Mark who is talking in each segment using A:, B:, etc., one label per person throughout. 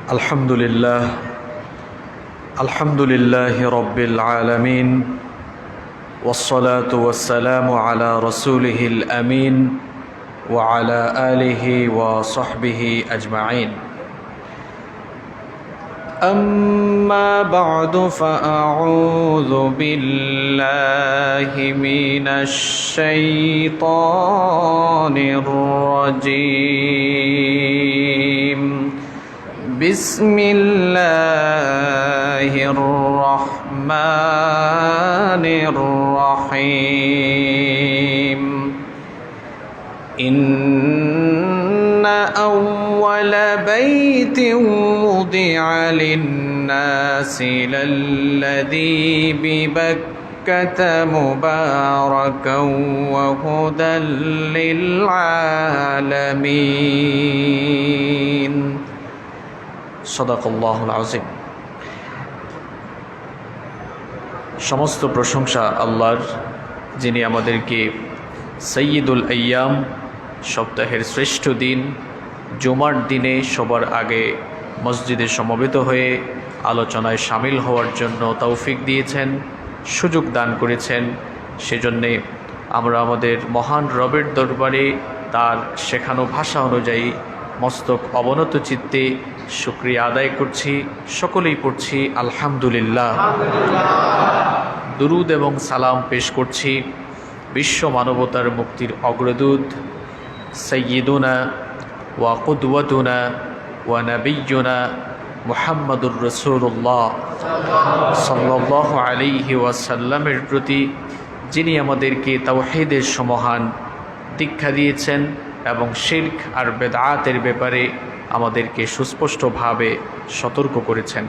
A: আলহামদুলিল্লাহ রব্বিল আলামিন ওয়াসসালাতু ওয়াসসালামু আলা রাসূলিহিল আমিন ওয়া আলা আলিহি ওয়া সাহবিহি আজমাইন। أما بعد فأعوذ بالله من الشيطان الرجيم. بسم الله الرحمن الرحيم. إن أول بيت وضع للناس للذي ببكة مباركا وهدى للعالمين. সদাকাল্লাহুল আযীম। সমস্ত প্রশংসা আল্লাহর, যিনি আমাদেরকে সাইয়্যিদুল আইয়াম, সপ্তাহের শ্রেষ্ঠ দিন জুমার দিনে সবার আগে মসজিদে সমবেত হয়ে আলোচনায় শামিল হওয়ার জন্য তৌফিক দিয়েছেন, সুযোগ দান করেছেন। সেজন্যে আমরা আমাদের মহান রবের দরবারে তার শেখানো ভাষা অনুযায়ী মস্তক অবনত চিত্তে শুকরিয়া আদায় করছি। সকলেই পড়ছি আলহামদুলিল্লাহ। দুরুদ এবং সালাম পেশ করছি বিশ্ব মানবতার মুক্তির অগ্রদূত সাইয়্যিদুনা ওয়া কুদওয়াতুনা ওয়া নাবিয়্যুনা মুহাম্মাদুর রাসূলুল্লাহ সাল্লাল্লাহু আলাইহি ওয়াসাল্লামের প্রতি, যিনি আমাদেরকে তাওহীদের সমহান দীক্ষা দিয়েছেন এবং শিরক আর বেদআতের ব্যাপারে আমাদেরকে সুস্পষ্টভাবে সতর্ক করেছেন।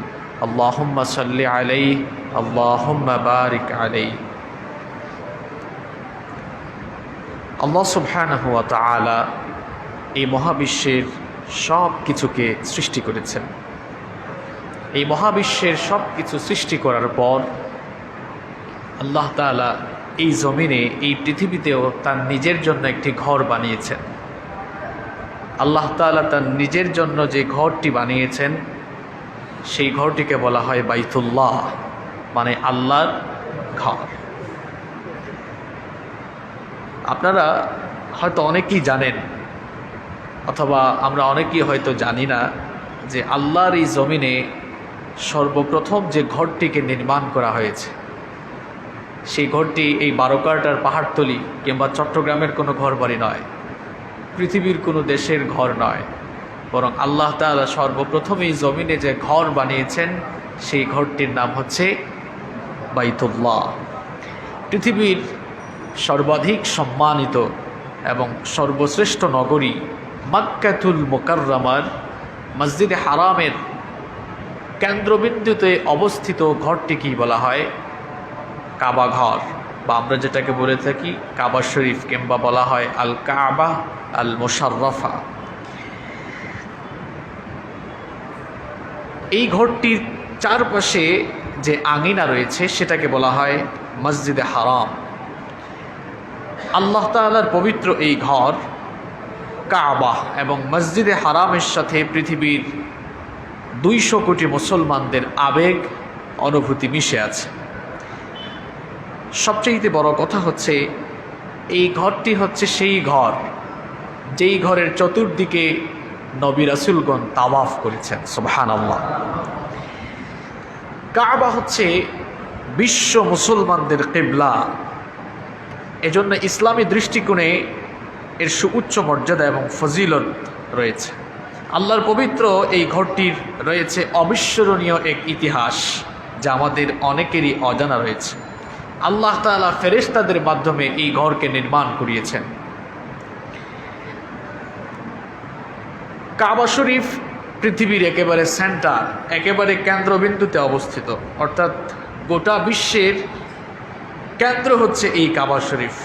A: আল্লাহুম্মা সাল্লি আলাইহি আল্লাহুম্মা বারিক আলাইহি। আল্লাহ সুবহানাহু ওয়া তাআলা এই মহাবিশ্বের সব কিছুকে সৃষ্টি করেছেন। এই মহাবিশ্বের সব কিছু সৃষ্টি করার পর আল্লাহ তাআলা এই জমিনে, এই পৃথিবীতেও তার নিজের জন্য একটি ঘর বানিয়েছেন। আল্লাহ তাআলা তার নিজের জন্য যে ঘরটি বানিয়েছেন সেই ঘরটিকে বলা হয় বাইতুল্লাহ, মানে আল্লাহর ঘর। আপনারা হয়তো অনেকেই জানেন, অথবা আমরা অনেকেই হয়তো জানি না যে আল্লাহর এই জমিনে সর্বপ্রথম যে ঘরটিকে নির্মাণ করা হয়েছে সেই ঘরটি এই বারোকাটার পাহাড়তলি কিংবা চট্টগ্রামের কোনো ঘর বাড়ি নয়, পৃথিবীর কোনো দেশের ঘর নয়, বরং আল্লাহ তাআলা সর্বপ্রথম এই জমিনে যে ঘর বানিয়েছেন সেই ঘরটির নাম হচ্ছে বাইতুল্লাহ। পৃথিবীর সর্বাধিক সম্মানিত এবং সর্বশ্রেষ্ঠ নগরী মক্কাতুল মুকাররমার মসজিদে হারামের কেন্দ্রবিন্দুতে অবস্থিত ঘরটিকেই বলা হয় কাবা ঘর, বা আমরা যেটাকে বলে থাকি কাবা শরীফ, কিংবা বলা হয় আল কাবা আল মুশাররফা। এই ঘরটির চারপাশে যে আঙিনা রয়েছে সেটাকে বলা হয় মসজিদে হারাম। আল্লাহ তাআলার পবিত্র এই ঘর কাবা এবং মসজিদে হারামের সাথে পৃথিবীর 200 কোটি মুসলমানদের আবেগ অনুভূতি মিশে আছে। সবচেয়ে বড় কথা হচ্ছে এই ঘরটি হচ্ছে সেই ঘর যেই ঘরের চতুর্দিকে নবী রাসূলগণ তাওয়াফ করেছেন। সুবহানাল্লাহ। কাবা হচ্ছে বিশ্ব মুসলমানদের কিবলা। এজন্য ইসলামী দৃষ্টিকোণে এর সুউচ্চ মর্যাদা এবং ফজিলত রয়েছে। আল্লাহর পবিত্র এই ঘরটির রয়েছে অবিস্মরণীয় এক ইতিহাস, যা আমাদের অনেকেরই অজানা রয়েছে। আল্লাহ তাআলা ফেরেশতাদের মাধ্যমে এই ঘরকে নির্মাণ করিয়েছেন। কাবা শরীফ পৃথিবীর একেবারে সেন্টার, একেবারে কেন্দ্রবিন্দুতে অবস্থিত, অর্থাৎ গোটা বিশ্বের কেন্দ্র হচ্ছে এই কাবা শরীফ।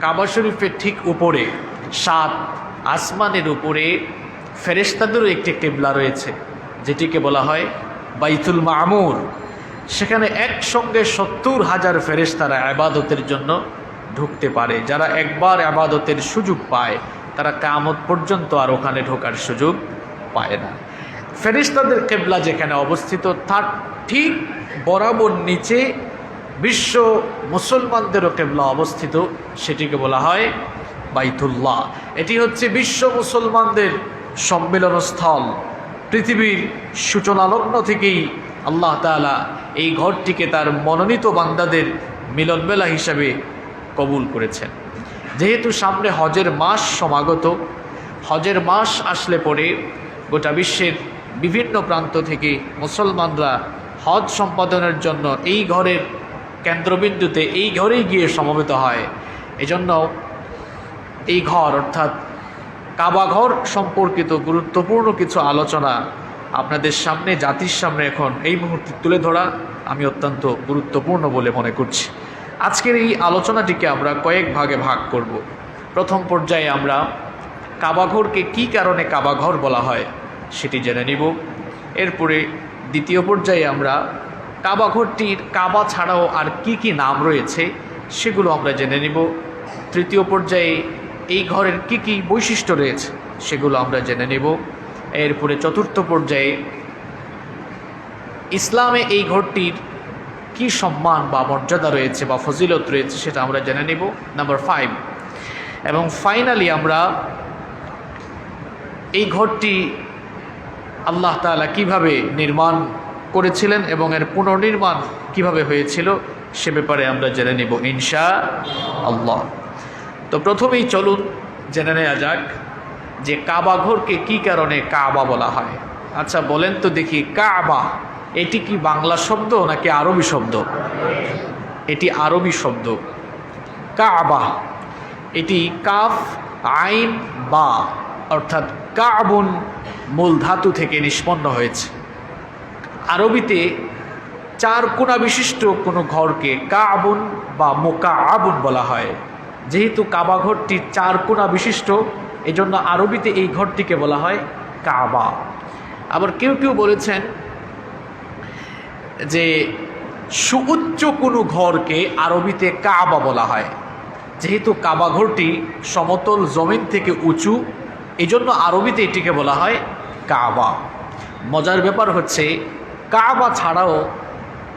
A: কাবা শরীফের ঠিক উপরে, 7 আসমানের উপরে ফেরেশতাদেরও একটি কিবলা রয়েছে, যেটিকে বলা হয় বাইতুল মামুর। সেখানে একসঙ্গে 70,000 ফেরেশতারা ইবাদতের জন্য ঢুকতে পারে। যারা একবার ইবাদতের সুযোগ পায় তারা কিয়ামত পর্যন্ত আর ওখানে ঢোকার সুযোগ পায় না। ফেরেশতাদের কিবলা যেখানে অবস্থিত তার ঠিক বরাবর নিচে বিশ্ব মুসলমানদেরও কিবলা অবস্থিত, সেটিকে বলা হয় বাইতুল্লাহ। এটি হচ্ছে বিশ্ব মুসলমানদের সম্মিলনস্থল। পৃথিবীর সূচনালগ্ন থেকেই আল্লাহ তাআলা এই ঘরটিকে তার মনোনীত বান্দাদের মিলনমেলা হিসাবে কবুল করেছেন। যেহেতু সামনে হজের মাস সমাগত, হজের মাস আসলে পরে গোটা বিশ্বের বিভিন্ন প্রান্ত থেকে মুসলমানরা হজ সম্পাদনের জন্য এই ঘরের কেন্দ্রবিন্দুতে, এই ঘরেই গিয়ে সমবেত হয়। এজন্য এই ঘর অর্থাৎ কাবা ঘর সম্পর্কিত গুরুত্বপূর্ণ কিছু আলোচনা আপনাদের সামনে, জাতির সামনে এখন এই মুহূর্তে তুলে ধরা আমি অত্যন্ত গুরুত্বপূর্ণ বলে মনে করছি। আজকের এই আলোচনাটিকে আমরা কয়েক ভাগে ভাগ করব। প্রথম পর্যায়ে আমরা কাবাঘরকে কী কারণে কাবাঘর বলা হয় সেটি জেনে নিব। এরপরে দ্বিতীয় পর্যায়ে আমরা কাবাঘরটির কাবা ছাড়াও আর কি কি নাম রয়েছে সেগুলো আমরা জেনে নিব। তৃতীয় পর্যায়ে এই ঘরের কি কি বৈশিষ্ট্য রয়েছে সেগুলো আমরা জেনে নেব। এরপরে চতুর্থ পর্যায়ে ইসলামে এই ঘরটির কি সম্মান বা মর্যাদা রয়েছে বা ফজিলত রয়েছে সেটা আমরা জেনে নেব, নাম্বার 5। এবং ফাইনালি আমরা এই ঘরটি আল্লাহ তাআলা কিভাবে নির্মাণ করেছিলেন এবং এর পুনর্নির্মাণ কিভাবে হয়েছিল সে ব্যাপারে আমরা জেনে নেব ইনশাআল্লাহ। তো প্রথমেই চলুন জেনে নেওয়া যাক যে কাবা ঘরকে কী কারণে কাবা বলা হয়। আচ্ছা বলেন তো দেখি, কাবা এটি কি বাংলা শব্দ নাকি আরবি শব্দ? এটি আরবি শব্দ। কাবা এটি কাফ আইন বা অর্থাৎ কাবুন মূল ধাতু থেকে নিষ্পন্ন হয়েছে। আরবিতে চার কোণা বিশিষ্ট কোনো ঘরকে কাবুন বা মুকাআবুন বলা হয়। যেহেতু কাবা ঘরটি চার কোণা বিশিষ্ট, এজন্য আরবিতে এই ঘরটিকে বলা হয় কাবা। আবার কেউ কেউ বলেছেন যে সুউচ্চ কোনো ঘরকে আরবিতে কাবা বলা হয়। যেহেতু কাবা ঘরটি সমতল জমিন থেকে উঁচু, এজন্য আরবিতে এটিকে বলা হয় কাবা। মজার ব্যাপার হচ্ছে কাবা ছাড়াও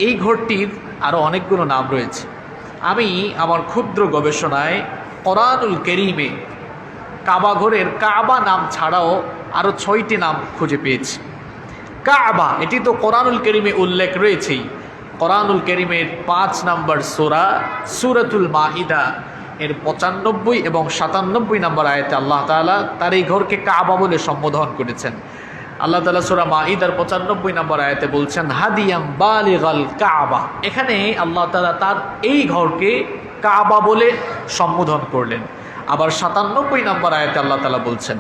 A: এই ঘরটির আরও অনেকগুলো নাম রয়েছে। আমি আমার ক্ষুদ্র গবেষণায় কোরআনুল কারীমে কাবা ঘরের কাবা নাম ছাড়াও আরও 6টি নাম খুঁজে পেয়েছি। কাবা এটি তো কোরআনুল কারীমে উল্লেখ রয়েছেই। কোরআনুল কারীমের 5 নম্বর সূরা সূরাতুল মাইদা এর 95 এবং 97 নম্বর আয়াতে আল্লাহ তাআলা তার এই ঘরকে কাবা বলে সম্বোধন করেছেন। আল্লাহ তাআলা সূরা মাইদার 95 নম্বর আয়াতে বলছেন হাদিয়াম বালিগাল কাবা। এখানে আল্লাহ তাআলা তার এই ঘরকে কাবা বলে সম্বোধন করলেন। আবার 97 নম্বর আয়াতে আল্লাহ তাআলা বলছেন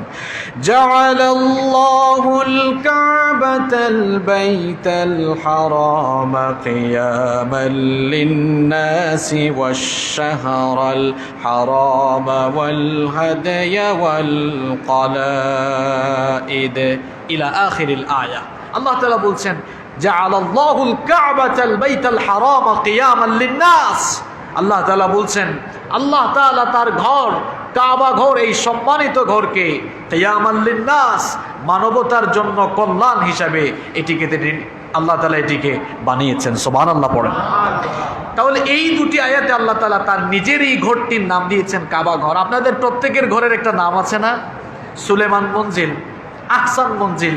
A: জাআলাল্লাহুল কাবাতাল বাইতাল হারাম কিয়ামাল লিন-নাসি ওয়াশ-শাহরাল হারাম ওয়াল হাদিয়া ওয়াল কলাইদ ইলা আখিরিল আয়া। আল্লাহ তাআলা বলছেন জাআলাল্লাহুল কাবাতাল বাইতাল হারাম কিয়ামাল লিন-নাস। আল্লাহ তাআলা বলছেন আল্লাহ তাআলা তার ঘর কাবা ঘর, এই সম্মানিত ঘরকে কিয়ামাল লিন-নাস মানবতার জন্য কল্যাণ হিসাবে এটিকে আল্লাহ তাআলা এটিকে বানিয়েছেন। সুবহানাল্লাহ পড়েন। তাহলে এই দুটি আয়াতে আল্লাহ তাআলা তার নিজের এই ঘরটির নাম দিয়েছেন কাবা ঘর। আপনাদের প্রত্যেকের ঘরের একটা নাম আছে না? সুলেমান মঞ্জিল, আহসান মঞ্জিল,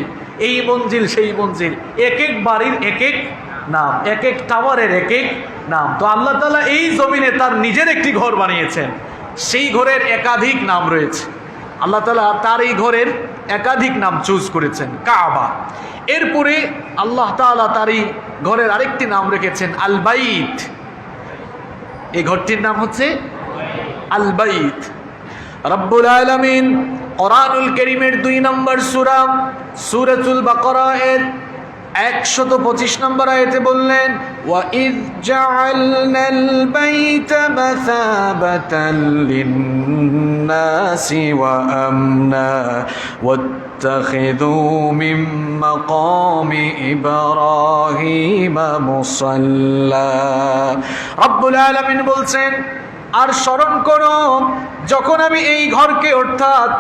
A: এই মঞ্জিল সেই মঞ্জিল, এক এক বাড়ির এক এক নাম, এক এক টাওয়ারের এক এক নাম। তো আল্লাহ তাআলা এই জমিনে তার নিজের একটি ঘর বানিয়েছেন, সেই ঘরের একাধিক নাম রয়েছে। আল্লাহ তাআলা তার এই ঘরের একাধিক নাম চুজ করেছেন কাবা। এরপরে আল্লাহ তাআলা তার এই ঘরের আরেকটি নাম রেখেছেন আল বাইত। এই ঘরটির নাম হচ্ছে আল বাইত। রব্বুল আলামিন কোরআনুল কারীমের 2 নম্বর সূরা সূরাতুল বাকারা এর 125 নম্বর আয়াতে বললেন ওয়া ইয জাআলনাল বাইতা মাসাবাতাল লিন-নাসি ওয়া আমনা ওয়াত্তাখিযু মিন মাকামি ইব্রাহিমা মুসাল্লা। রব্বুল আলামিন বলছেন আর স্মরণ করো যখন আমি এই ঘরকে অর্থাৎ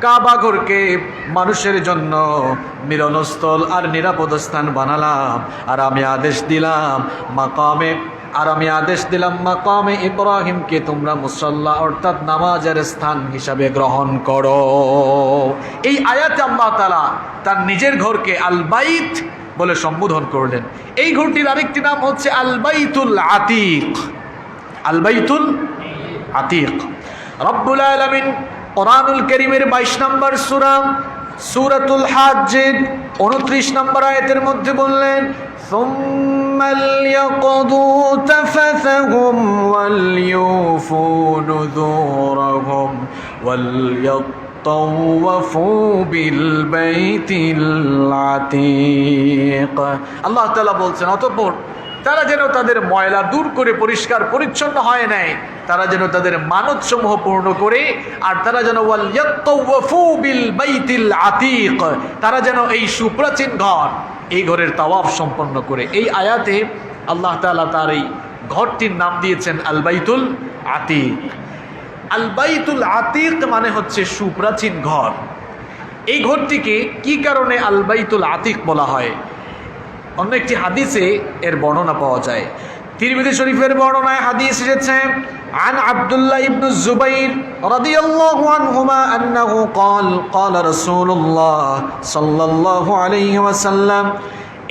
A: কাবা ঘরকে মানুষের জন্য মিলনস্থল আর নিরাপদ স্থান বানালাম, আর আমি আদেশ দিলাম মাকামে ইব্রাহিমকে তোমরা মুসাল্লা অর্থাৎ নামাজের স্থান হিসাবে গ্রহণ করো। এই আয়াতে আল্লাহ তাআলা তার নিজের ঘরকে আল বাইত বলে সম্বোধন করলেন। এই ঘরটির আরেকটি নাম হচ্ছে আল বাইতুল আতিক। আল বাইতুল আতিক। রব্বুল আলামিন কোরআনুল কারীমের 22 নম্বর সূরাতুল হাজ্জের 29 নম্বর আয়াতের মধ্যে বললেন, সুম্মা লিয়াকদু তাফাসাহুম ওয়ালইউফু নুযুরহুম ওয়ালইয়াতাওয়াফু বিল বাইতিল আতিক। আল্লাহ তাআলা বলছেন, অতঃপর তারা যেন তাদের ময়লা দূর করে পরিষ্কার পরিচ্ছন্ন হয় নাই, তারা যেন তাদের মানত সমূহ পূর্ণ করে, আর তারা যেন ওয়ালিয়াতাওয়াফু বিল বাইতিল আতিক, তারা যেন এই সুপ্রাচীন ঘর, এই ঘরের তাওয়াফ সম্পন্ন করে। এই আয়াতে আল্লাহ তাআলা তার এই ঘরটির নাম দিয়েছেন আল বাইতুল আতিক। আল বাইতুল আতিক মানে হচ্ছে সুপ্রাচীন ঘর। এই ঘরটিকে কি কারণে আল বাইতুল আতিক বলা হয়? অন্য একটি হাদিসে এর বর্ণনা পাওয়া যায়। তিরমিজি শরীফের বর্ণনায় হাদিস এসেছে, عن عبد الله بن الزبير رضي الله عنهما أنه قال رسول الله صلى الله عليه وسلم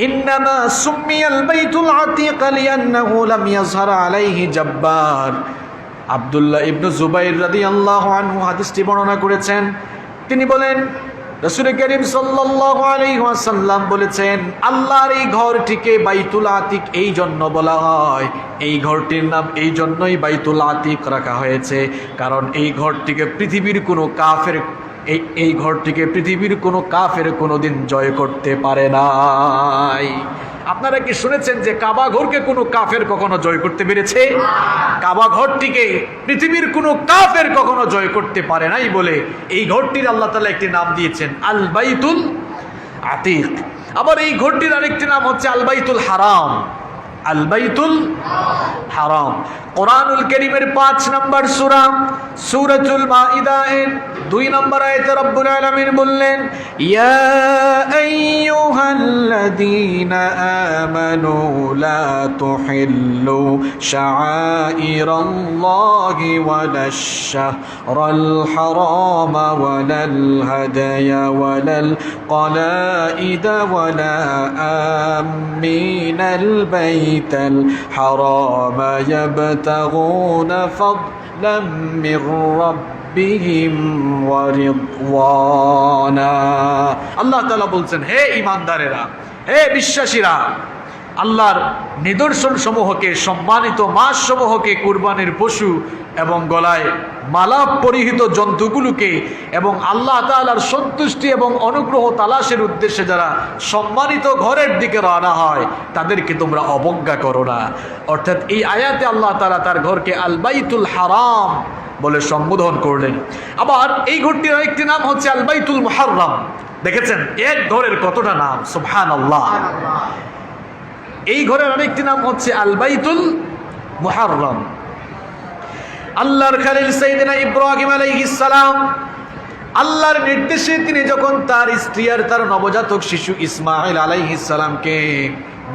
A: إنما سمي البيت العتيق لأنه لم يظهر عليه جبار। আব্দুল্লাহ ইবনু জুবাইর রাদিয়াল্লাহু আনহু হাদিসটি বর্ণনা করেছেন। তিনি বলেন, রাসূল করিম সাল্লাল্লাহু আলাইহি ওয়াসাল্লাম বলেছেন, আল্লাহর এই ঘরটিকে বাইতুল আতিক এই জন্য বলা হয়, এই ঘরটির নাম এই জন্যই বাইতুল আতিক রাখা হয়েছে, কারণ এই ঘরটিকে পৃথিবীর কোনো কাফের এই ঘরটিকে পৃথিবীর কোনো কাফের কোনোদিন জয় করতে পারে নাই। আপনারা কি শুনেছেন যে কাবা ঘরকে কোনো কাফের কখনো জয় করতে পেরেছে? কাবা ঘরটিকে পৃথিবীর কোনো কাফের কখনো জয় করতে পারে নাই বলে এই ঘরটির আল্লাহ তাআলা একটি নাম দিয়েছেন আল বাইতুল আতিক। আবার এই ঘরটির আরেকটি নাম হচ্ছে আল বাইতুল হারাম। আল বাইতুল হারাম। কোরআনুল কারীমের 5 নম্বর সূরাতুল মাইদার 2 নম্বর আয়াতে রব্বুল আলামিন বললেন, ইয়া আইয়ুহাল্লাযীনা আমানু লা তুহিল্লু শাআইরাল্লাহি ওয়ালাশ শাহরাল হারামা ওয়ালাল হাদায়া ওয়ালাল ক্বালাইদা ওয়ালা আমিনাল বাইতাল হারামা ইয়াবতাগুনা ফাদলাম মির রাব্বিহিম ওয়া রিদওয়ানা। আল্লাহ তাআলা বলছেন, হে ঈমানদারেরা, হে বিশ্বাসীরা, আল্লাহর নিদর্শন সমূহকে, সম্মানিত মাস সমূহকে, কুরবানির পশু এবং গলায় মালা পরিহিত জন্তুগুলোকে এবং আল্লাহ তাআলার সন্তুষ্টি এবং অনুগ্রহ তালাশের উদ্দেশ্যে যারা সম্মানিত ঘরের দিকে রওনা হয় তাদেরকে তোমরা অবজ্ঞা করো না। অর্থাৎ এই আয়াতে আল্লাহ তাআলা তার ঘরকে আল বাইতুল হারাম বলে সম্বোধন করলেন। আবার এই ঘরটির আরেকটি নাম হচ্ছে আল বাইতুল মুহাররম। দেখেছেন এক ঘরের কতটা নাম, সুবহানাল্লাহ। এই ঘরের আরেকটি নাম হচ্ছে আল বাইতুল মুহাররম। আল্লাহর খলিল সাইয়েদনা ইব্রাহিম আলাইহিস সালাম আল্লাহর নির্দেশে তিনি যখন তার স্ত্রী আর তার নবজাতক শিশু ইসমাঈল আলাইহিস সালামকে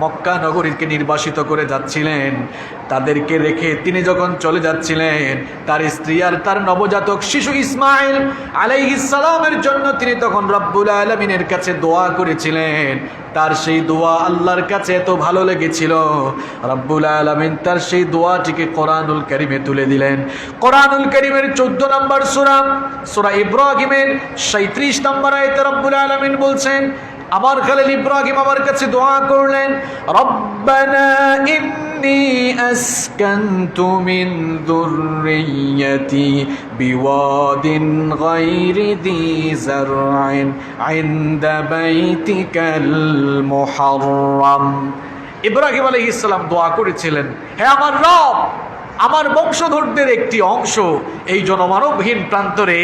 A: মক্কা নগরীকে নির্বাসিত করে যাচ্ছিলেন, তাদেরকে রেখে তিনি যখন চলে যাচ্ছিলেন, তার স্ত্রী আর তার নবজাতক শিশু ইসমাঈল আলাইহিস সালামের জন্য তিনি তখন রব্বুল আলামিনের কাছে দোয়া করেছিলেন। তার সেই দোয়া আল্লাহর কাছে এত ভালো লেগেছিল, রব্বুল আলামিন তার সেই দোয়াটিকে কোরআনুল কারীমে তুলে দিলেন। কোরআনুল কারীমের 14 নম্বর সূরা ইব্রাহিমের 37 নম্বর আয়াতে রব্বুল আলামিন বলছেন, আমার খলিল ইব্রাহিম আমার কাছে দোয়া করলেন, রব্বানা ইন্নী আসকানতু মিন যুররিয়্যাতি বিওয়াদিন গায়রি যী যার'ইন ইনদা বাইতিকাল মুহাররম। ইব্রাহিম আলাইহিস সালাম দোয়া করেছিলেন, হে আমার রব, আমার বংশধরদের একটি অংশ এই জনমানবহীন প্রান্তরে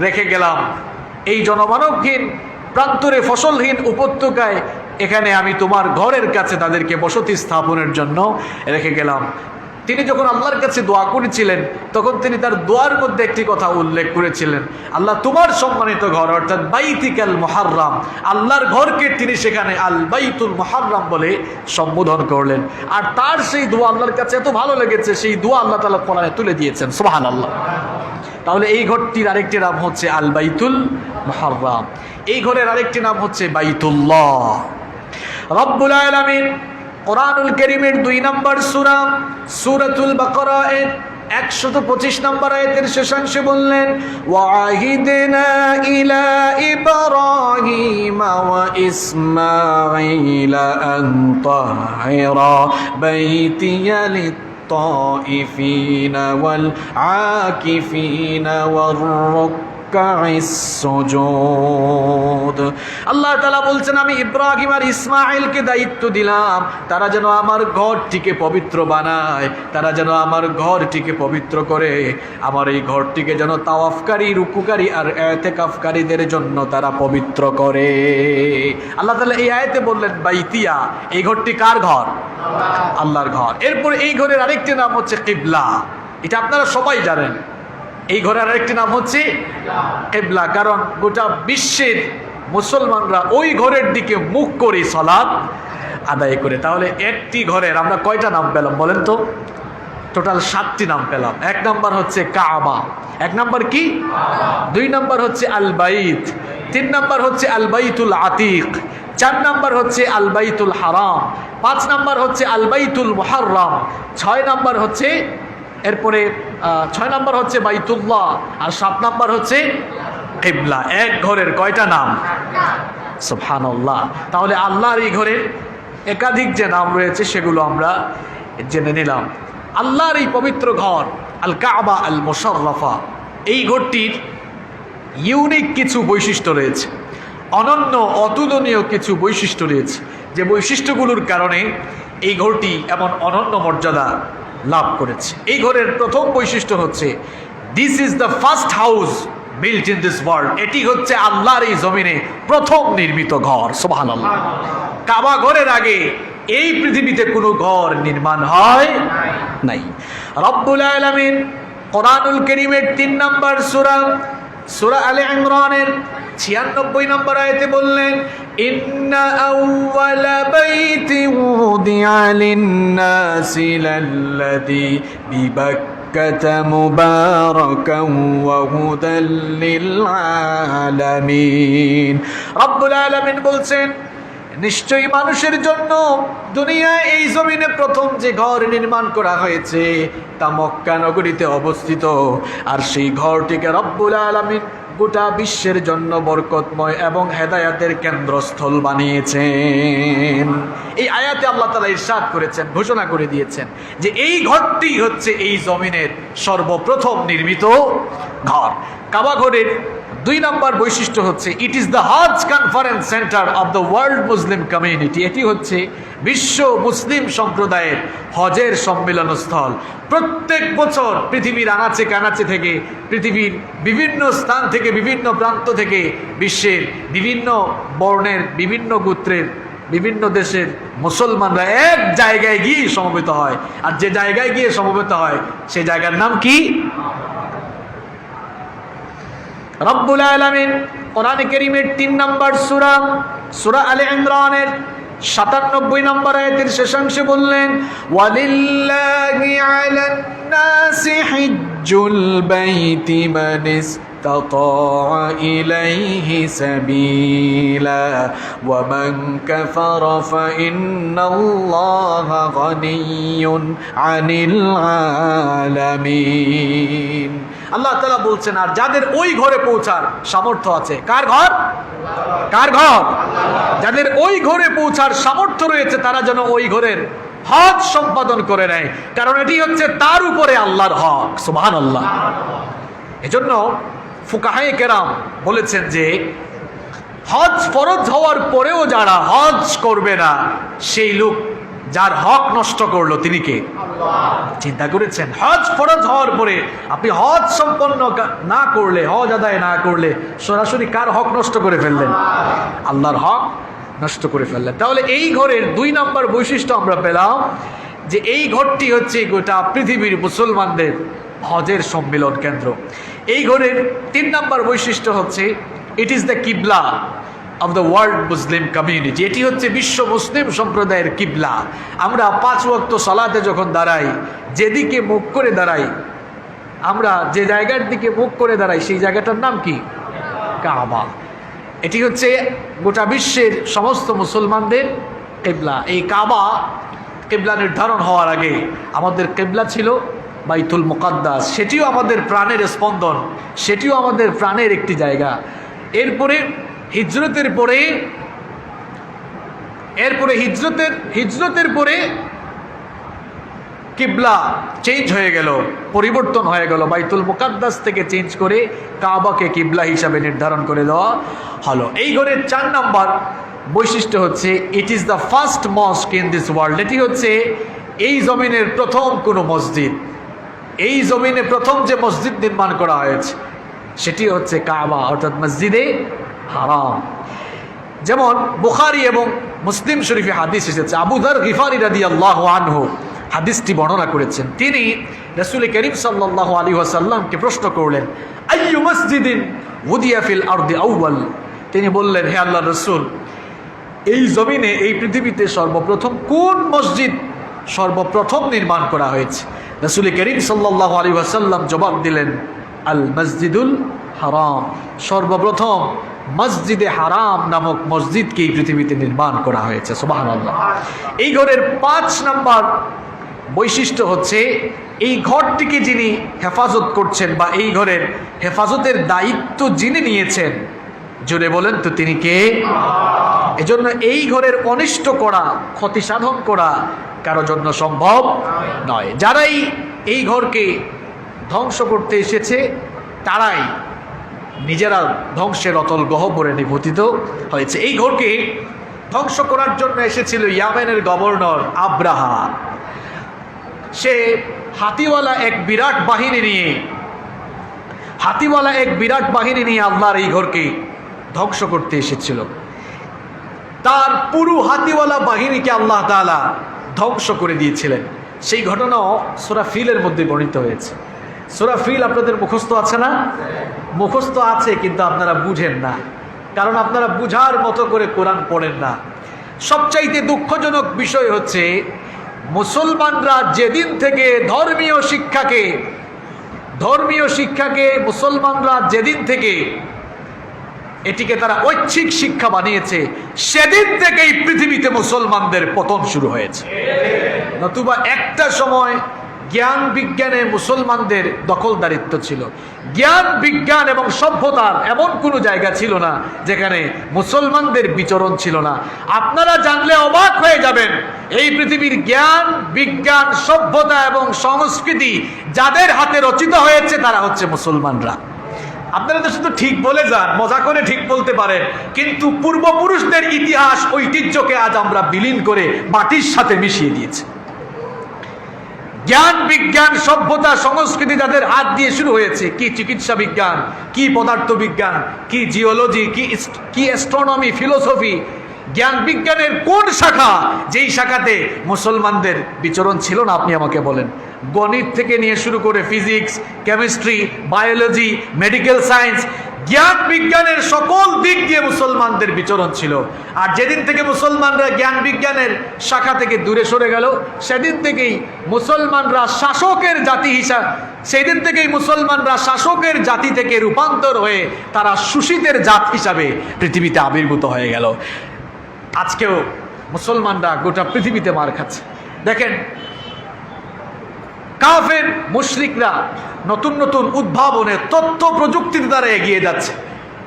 A: রেখে গেলাম। এই জনমানবহীন প্রান্তরে, ফসলহীন উপত্যকায়, এখানে আমি তোমার ঘরের কাছে তাদেরকে বসতি স্থাপনের জন্য রেখে গেলাম। তিনি যখন আল্লাহর কাছে দোয়া করেছিলেন তখন তিনি তার দোয়ার মধ্যে একটি কথা উল্লেখ করেছিলেন, আল্লাহ তোমার সম্মানিত ঘর অর্থাৎ বাইতিকাল মুহাররাম, আল্লাহর ঘরকে তিনি সেখানে আল বাইতুল মুহাররাম বলে সম্বোধন করলেন। আর তার সেই দোয়া আল্লাহর কাছে এত ভালো লেগেছে, সেই দোয়া আল্লাহ তাআলা কোরআনে তুলে দিয়েছেন, সুবহানাল্লাহ। তাহলে এই ঘরটির আরেকটি নাম হচ্ছে আল বাইতুল মুহাররাম, এই ঘরের আরেকটি নাম হচ্ছে বাইতুল্লাহ। রব্বুল আলামিন কোরআনুল কারীমের 2 নম্বর সূরা সূরাতুল বাকারা এর 125 নম্বর আয়াতের শেষাংশে বললেন, ওয়াহিদনা ইলা ইব্রাহিমা ওয়া ইসমাঈলা আন তাহিরা বাইতিয়া লিত-তাইফিনা ওয়াল আকিফিনা ওয়ার-রুক্কা'ইস সুজুদ। আল্লাহ তাআলা বলছেন, আমি ইব্রাহিম আর ইসমাঈলকে দায়িত্ব দিলাম তারা যেন আমার ঘরটিকে পবিত্র বানায়, তারা যেন আমার ঘরটিকে পবিত্র করে, আমার এই ঘরটিকে যেন তাওয়াফকারী, রুকুকারী আর ইতিকাফকারীদের জন্য তারা পবিত্র করে। আল্লাহ তাআলা এই আয়াতে বললেন বাইতিয়া, এই ঘরটি কার ঘর? আল্লাহর ঘর। এরপর এই ঘরের আরেকটি নাম হচ্ছে কিবলা, এটা আপনারা সবাই জানেন। এই ঘরের আরেকটি নাম হচ্ছে কিবলা, কারণ গোটা বিশ্বের মুসলমানরা ওই ঘরের দিকে মুখ করে সালাত আদায় করে। তাহলে একটি ঘরের আমরা কয়টা নাম পেলাম বলেন তো? টোটাল 7টি নাম পেলাম। 1 নম্বর হচ্ছে কাবা, 1 নম্বর কি? 2 নম্বর হচ্ছে আল বাইত, 3 নম্বর হচ্ছে আল বাইতুল আতিক, 4 নম্বর হচ্ছে আল বাইতুল হারাম, 5 নম্বর হচ্ছে আল বাইতুল মুহাররাম, 6 নম্বর হচ্ছে এরপরে 6 নম্বর হচ্ছে বাইতুল্লাহ, আর 7 নম্বর হচ্ছে কিবলা। এক ঘরের কয়টা নাম? সুবহানাল্লাহ। তাহলে আল্লাহর এই ঘরের একাধিক যে নাম রয়েছে সেগুলো আমরা জেনে নিলাম। আল্লাহর এই পবিত্র ঘর আল কাবা আল মুশাররাফা, এই ঘরটির ইউনিক কিছু বৈশিষ্ট্য রয়েছে, অনন্য অতুলনীয় কিছু বৈশিষ্ট্য রয়েছে, যে বৈশিষ্ট্যগুলোর কারণে এই ঘরটি এমন অনন্য মর্যাদা লাভ করেছে। এই ঘরের প্রথম বৈশিষ্ট্য হচ্ছে this is the first house built in this world, এটি হচ্ছে আল্লাহর এই জমিনে প্রথম নির্মিত ঘর, সুবহানাল্লাহ। কাবা ঘরের আগে এই পৃথিবীতে কোনো ঘর নির্মাণ হয় নাই। রব্বুল আলামিন কোরআনুল কারীমের 3 নম্বর সূরা সূরা আলে ইমরানের 96 নম্বর আয়াতে বললেন, ইন্না আউওয়ালা বাইতিন উদিআ লিন-নাসি লাল্লাযী বিবাক্কাতা মুবারাকান ওয়া হুদাল লিল-আলামিন। রব্বুল আলামিন বলছেন, নিশ্চয়ই মানুষের জন্য দুনিয়ায় এই জমিনে প্রথম যে ঘর নির্মাণ করা হয়েছে তা মক্কা নগরীতে অবস্থিত, আর সেই ঘরটিকে রব্বুল আলামিন গোটা বিশ্বের জন্য বরকতময় এবং হেদায়াতের কেন্দ্রস্থল বানিয়েছেন। এই আয়াতে আল্লাহ তাআলা ইরশাদ করেছেন, ঘোষণা করে দিয়েছেন যে এই ঘরটি হচ্ছে এই জমিনের সর্বপ্রথম নির্মিত ঘর। কাবা ঘরের 2 নম্বর বৈশিষ্ট্য হচ্ছে it is the Hajj conference centre of the world Muslim community, এটি হচ্ছে বিশ্ব মুসলিম সম্প্রদায়ের হজের সম্মিলনস্থল। প্রত্যেক বছর পৃথিবীর আনাচে কানাচে থেকে, পৃথিবীর বিভিন্ন স্থান থেকে, বিভিন্ন প্রান্ত থেকে, বিশ্বের বিভিন্ন বর্ণের, বিভিন্ন গোত্রের, বিভিন্ন দেশের মুসলমানরা এক জায়গায় গিয়ে সমবেত হয়। আর যে জায়গায় গিয়ে সমবেত হয় সেই জায়গার নাম কি? রব্বুল আলামিন কোরআন কারীমের 3 নম্বর সূরা সূরা আলে ইমরানের 97 নম্বর আয়াতের শেষাংশে বললেন, ওয়ালিল্লাহি আলান নাসি হিজ্জুল বাইতি মান ইসতাতা ইলাইহি সাবিলা ওয়া মান কাফারা ফা ইন্নাল্লাহা গানিয়্যুন আনিল আলামিন। আল্লাহ তাআলা বলছেন, আর যাদের ওই ঘরে পৌঁছার সামর্থ্য আছে, কার ঘর? কার ঘর? যাদের ওই ঘরে পৌঁছার সামর্থ্য রয়েছে তারা যেন ওই ঘরের হজ সম্পাদন করে নেয়, কারণ এটি হচ্ছে তার উপরে আল্লাহর হক, সুবহানাল্লাহ। এজন্য ফুকাহায়ে কেরাম বলেছেন যে হজ ফরজ হওয়ার পরেও যারা হজ করবে না সেই লোক যার হক নষ্ট করলো তিনি কে? চিন্তা করেছেন? হজ ফরজ হওয়ার পরে আপনি হজ সম্পন্ন না করলে, হজ আদায় না করলে সরাসরি কার হক নষ্ট করে ফেললেন? আল্লাহর হক নষ্ট করে ফেললেন। তাহলে এই ঘরের 2 নম্বর বৈশিষ্ট্য আমরা পেলাম যে এই ঘরটি হচ্ছে গোটা পৃথিবীর মুসলমানদের হজের সম্মিলন কেন্দ্র। এই ঘরের 3 নম্বর বৈশিষ্ট্য হচ্ছে ইট ইজ দ্য কিবলা of the world Muslim community. এটি হচ্ছে বিশ্ব মুসলিম সম্প্রদায়ের কিবলা। আমরা 5 ওয়াক্ত সালাতে যখন দাঁড়াই, যেদিকে মুখ করে দাঁড়াই, আমরা যে জায়গার দিকে মুখ করে দাঁড়াই সেই জায়গাটার নাম কি? কাবা। এটি হচ্ছে গোটা বিশ্বের সমস্ত মুসলমানদের কিবলা। এই কাবা কিবলা নির্ধারণ হওয়ার আগে আমাদের কিবলা ছিল বাইতুল মুকাদ্দাস। সেটিও আমাদের প্রাণের স্পন্দন, সেটিও আমাদের প্রাণের একটি জায়গা। এরপরে হিজরতের পরে কিবলা চেঞ্জ হয়ে গেল, পরিবর্তন হয়ে গেল। বাইতুল মুকাদ্দাস থেকে চেঞ্জ করে কাবাকে কিবলা হিসাবে নির্ধারণ করে দেওয়া হলো। এই ঘরের 4 নম্বর বৈশিষ্ট্য হচ্ছে it is the first মস্ক in this world. এটি হচ্ছে এই জমিনের প্রথম কোনো মসজিদ। এই জমিনে প্রথম যে মসজিদ নির্মাণ করা হয়েছে সেটি হচ্ছে কাবা, অর্থাৎ মসজিদে হারাম। যেমন বুখারী এবং মুসলিম শরীফে হাদিস এসেছে, আবু যর গিফারী রাদিয়াল্লাহু আনহু হাদিসটি বর্ণনা করেছেন। তিনি রাসূল করিম সাল্লাল্লাহু আলাইহি ওয়াসাল্লামকে প্রশ্ন করলেন, আইয়ু মসজিদিন উদিয়া ফিল আরদি আউয়াল। তিনি বললেন, হে আল্লাহর রাসূল, এই জমিনে, এই পৃথিবীতে সর্বপ্রথম কোন মসজিদ সর্বপ্রথম নির্মাণ করা হয়েছে? রাসূল করিম সাল্লাল্লাহু আলাইহি ওয়াসাল্লাম জবাব দিলেন, আল মসজিদুল হারাম। সর্বপ্রথম মসজিদে হারাম নামক মসজিদকে এই পৃথিবীতে নির্মাণ করা হয়েছে। সুবহানাল্লাহ। এই ঘরের 5 নম্বর বৈশিষ্ট্য হচ্ছে এই ঘরটিকে যিনি হেফাজত করছেন বা এই ঘরের হেফাজতের দায়িত্ব যিনি নিয়েছেন, জোরে বলেন তো তিনি কে? এজন্য এই ঘরের অনিষ্ট করা, ক্ষতি সাধন করা কারো জন্য সম্ভব নয়। যারাই এই ঘরকে ধ্বংস করতে এসেছে তারাই নিজেরা ধ্বংসের অতল গহ্বরে নিপতিত হয়েছে। এই ঘরকে ধ্বংস করার জন্য এসেছিল ইয়ামেনের গভর্নর আব্রাহা। সে হাতিওয়ালা এক বিরাট বাহিনী নিয়ে আল্লাহর এই ঘরকে ধ্বংস করতে এসেছিল। তার পুরো হাতিওয়ালা বাহিনীকে আল্লাহ তাআলা ধ্বংস করে দিয়েছিলেন। সেই ঘটনাও সূরা ফিলের মধ্যে বর্ণিত হয়েছে। সূরা ফিল আপনাদের মুখস্থ আছে না? মুখস্থ আছে, কিন্তু আপনারা বুঝেন না, কারণ আপনারা বুঝার মতো করে কোরআন পড়েন না। সবচাইতে দুঃখজনক বিষয় হচ্ছে মুসলমানরা যেদিন থেকে ধর্মীয় শিক্ষাকে মুসলমানরা যেদিন থেকে এটিকে তারা ঐচ্ছিক শিক্ষা বানিয়েছে, সেদিন থেকেই পৃথিবীতে মুসলমানদের পতন শুরু হয়েছে। নতুবা একটা সময় জ্ঞান বিজ্ঞানে মুসলমানদের দখলদারিত্ব ছিল। জ্ঞান বিজ্ঞান এবং সভ্যতার এমন কোনো জায়গা ছিল না যেখানে মুসলমানদের বিচরণ ছিল না। আপনারা জানলে অবাক হয়ে যাবেন, এই পৃথিবীর জ্ঞান বিজ্ঞান সভ্যতা এবং সংস্কৃতি যাদের হাতে রচিত হয়েছে তারা হচ্ছে মুসলমানরা। আপনারা তো শুধু ঠিক বলে যান, মজা করে ঠিক বলতে পারেন, কিন্তু পূর্বপুরুষদের ইতিহাস ঐতিহ্যকে আজ আমরা বিলীন করে মাটির সাথে মিশিয়ে দিয়েছি। জ্ঞান বিজ্ঞান সভ্যতা সংস্কৃতি যাদের হাত দিয়ে শুরু হয়েছে, কি চিকিৎসা বিজ্ঞান, কি পদার্থ বিজ্ঞান, কি জিওলজি, কি অ্যাস্ট্রোনমি, ফিলোসফি, জ্ঞান বিজ্ঞানের কোন শাখা যেই শাখাতে মুসলমানদের বিচরণ ছিল না? আপনি আমাকে বলেন। গণিত থেকে নিয়ে শুরু করে physics, chemistry, biology, medical science, জ্ঞান বিজ্ঞানের সকল দিক দিয়ে মুসলমানদের বিচরণ ছিল। আর যেদিন থেকে মুসলমানরা জ্ঞান বিজ্ঞানের শাখা থেকে দূরে সরে গেল, সেদিন থেকেই মুসলমানরা শাসকের জাতি থেকে রূপান্তর হয়ে তারা শোষিতের জাত হিসাবে পৃথিবীতে আবির্ভূত হয়ে গেল। আজকেও মুসলমানরা গোটা পৃথিবীতে মার খাচ্ছে। দেখেন, কাফের মুশরিকরা নতুন নতুন উদ্ভাবনে তথ্য প্রযুক্তির দ্বারা এগিয়ে যাচ্ছে।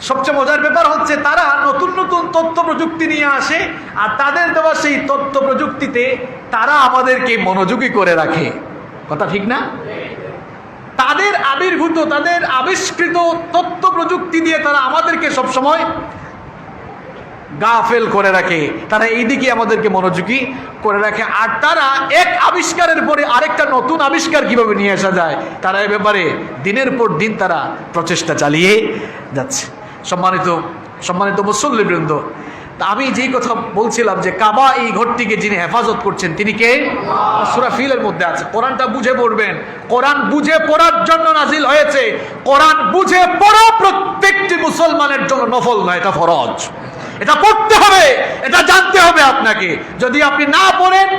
A: সবচেয়ে মজার ব্যাপার হচ্ছে তারা নতুন নতুন তথ্য প্রযুক্তি নিয়ে আসে, আর তাদের দেওয়া সেই তথ্য প্রযুক্তিতে তারা আমাদেরকে মনোযোগী করে রাখে। কথা ঠিক না? তাদের আবিষ্কৃত তথ্য প্রযুক্তি দিয়ে তারা আমাদেরকে সবসময় গাফেল করে রাখে, তারা এইদিকে আমাদেরকে মনোযোগী করে রাখে। আর তারা এক আবিষ্কারের পরে আরেকটা নতুন আবিষ্কার কিভাবে নিয়ে আসা যায়, তারা এ ব্যাপারে দিনের পর দিন তারা প্রচেষ্টা চালিয়ে যাচ্ছে। সম্মানিত মুসল্লিবৃন্দ, তা আমি যেই কথা বলছিলাম যে কাবা এই ঘরটিকে যিনি হেফাজত করছেন তিনি কে? সূরা ফিলের মধ্যে আছে। কোরআনটা বুঝে পড়বেন। কোরআন বুঝে পড়ার জন্য নাজিল হয়েছে। কোরআন বুঝে পড়া প্রত্যেকটি মুসলমানের জন্য নফল নয়, এটা ফরজ। এটা পড়তে হবে, এটা জানতে হবে আপনাকে। যদি আপনি না পড়েন,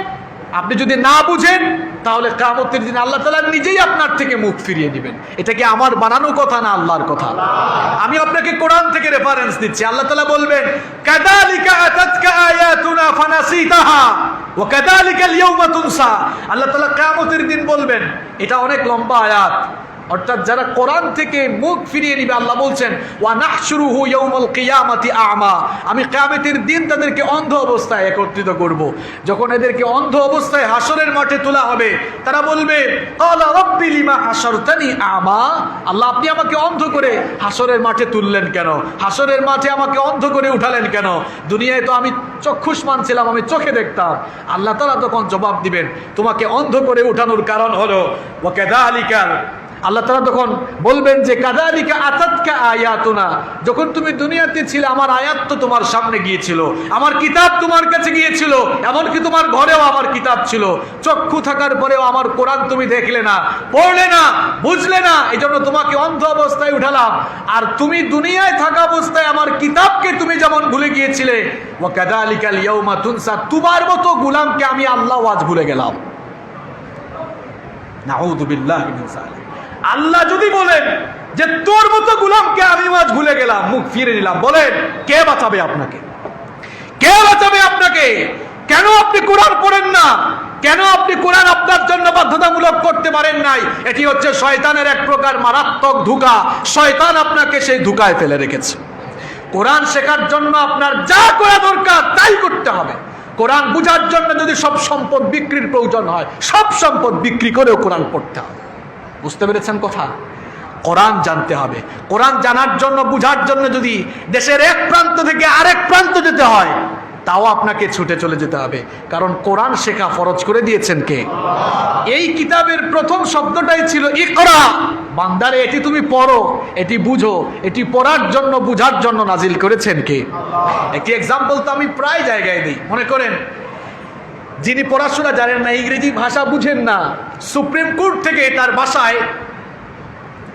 A: আপনি যদি না বুঝেন, তাহলে কিয়ামতের দিন আল্লাহ তাআলা নিজেই আপনার থেকে মুখ ফিরিয়ে দিবেন। এটা কি আমার বানানো কথা না আল্লাহর কথা? আমি আপনাকে কোরআন থেকে রেফারেন্স দিচ্ছি। আল্লাহ তাআলা বলবেন কাযালিকা আতাতকা আয়াতুনা ফানাসিতাহা ওয়া কাযালিকা আল-ইয়াওমা তুনসা। আল্লাহ তাআলা কিয়ামতের দিন বলবেন, এটা অনেক লম্বা আয়াত, অর্থাৎ যারা কোরআন থেকে মুখ ফিরিয়ে নিবে, আল্লাহ বলছেন ওয়া নাহশুরুহু ইয়াউমাল কিয়ামাতি আ'মা, আমি কিয়ামতের দিন তাদেরকে অন্ধ অবস্থায় একত্রিত করব। যখন এদেরকে অন্ধ অবস্থায় হাসরের মাঠে তোলা হবে, তারা বলবে ক্বালা রাব্বি লিমা হাশারতানি আ'মা, আল্লাহ আপনি আমাকে অন্ধ করে হাসরের মাঠে তুললেন কেন? হাসরের মাঠে আমাকে অন্ধ করে উঠালেন কেন? দুনিয়ায় তো আমি চক্ষুষ্মান ছিলাম, আমি চোখে দেখতাম। আল্লাহ তাআলা তখন জবাব দিবেন, তোমাকে অন্ধ করে উঠানোর কারণ হলো ওয়া কাযালিকা, আল্লাহ তাআলা তখন বলবেন যে কাযালিকা আতাতকা আয়াতুনা, যখন তুমি দুনিয়াতে ছিলে আমার আয়াত তো তোমার সামনে গিয়েছিল, আমার কিতাব তোমার কাছে গিয়েছিল, এমনকি তোমার ঘরেও আমার কিতাব ছিল। চক্ষু থাকার পরেও আমার কোরআন তুমি দেখলে না, পড়লে না, বুঝলে না, এজন্য তোমাকে অন্ধ অবস্থায় উঠালাম। আর তুমি দুনিয়ায় থাকা অবস্থায় আমার কিতাবকে তুমি যেমন ভুলে গিয়েছিলে, ওয়া কাযালিকাল ইয়াউমা তুনসা, তোমার মতো গোলামকে আমি আল্লাহ আজ ভুলে গেলাম। নাউযু বিল্লাহি মিন যালিক। আল্লাহ যদি বলেন যে তোর মতো গোলামকে আমি আজ ভুলে গেলাম, মুখ ফিরে নিলাম, বলেন কে বাঁচাবে আপনাকে? কে বাঁচাবে আপনাকে? কেন আপনি কোরআন পড়েন না? কেন আপনি কোরআন আপনার জন্য বাধ্যতামূলক করতে পারেন নাই? এটি হচ্ছে শয়তানের এক প্রকার মারাত্মক ধোঁকা। শয়তান আপনাকে সেই ধোঁকায় ফেলে রেখেছে। কোরআন শেখার জন্য আপনার যা করা দরকার তাই করতে হবে। কোরআন বুঝার জন্য যদি সব সম্পদ বিক্রির প্রয়োজন হয়, সব সম্পদ বিক্রি করেও কোরআন পড়তে হবে। বুঝতে পেরেছেন কথা? কোরআন জানতে হবে। কোরআন জানার জন্য, বুঝার জন্য যদি দেশের এক প্রান্ত থেকে আরেক প্রান্ত যেতে হয়, তাও আপনাকে ছুটে চলে যেতে হবে। কারণ কোরআন শেখা ফরজ করে দিয়েছেন কে? এই কিতাবের প্রথম শব্দটাই ছিল ইকরা, বান্দারে এটি তুমি পড়ো, এটি বুঝো। এটি পড়ার জন্য, বুঝার জন্য নাজিল করেছেন কে? একটি এক্সাম্পল তো আমি প্রায় জায়গায় দিই। মনে করেন যিনি পড়াশোনা জানেন না, ইংরেজি ভাষা বুঝেন না, সুপ্রিম কোর্ট থেকে তার বাসায়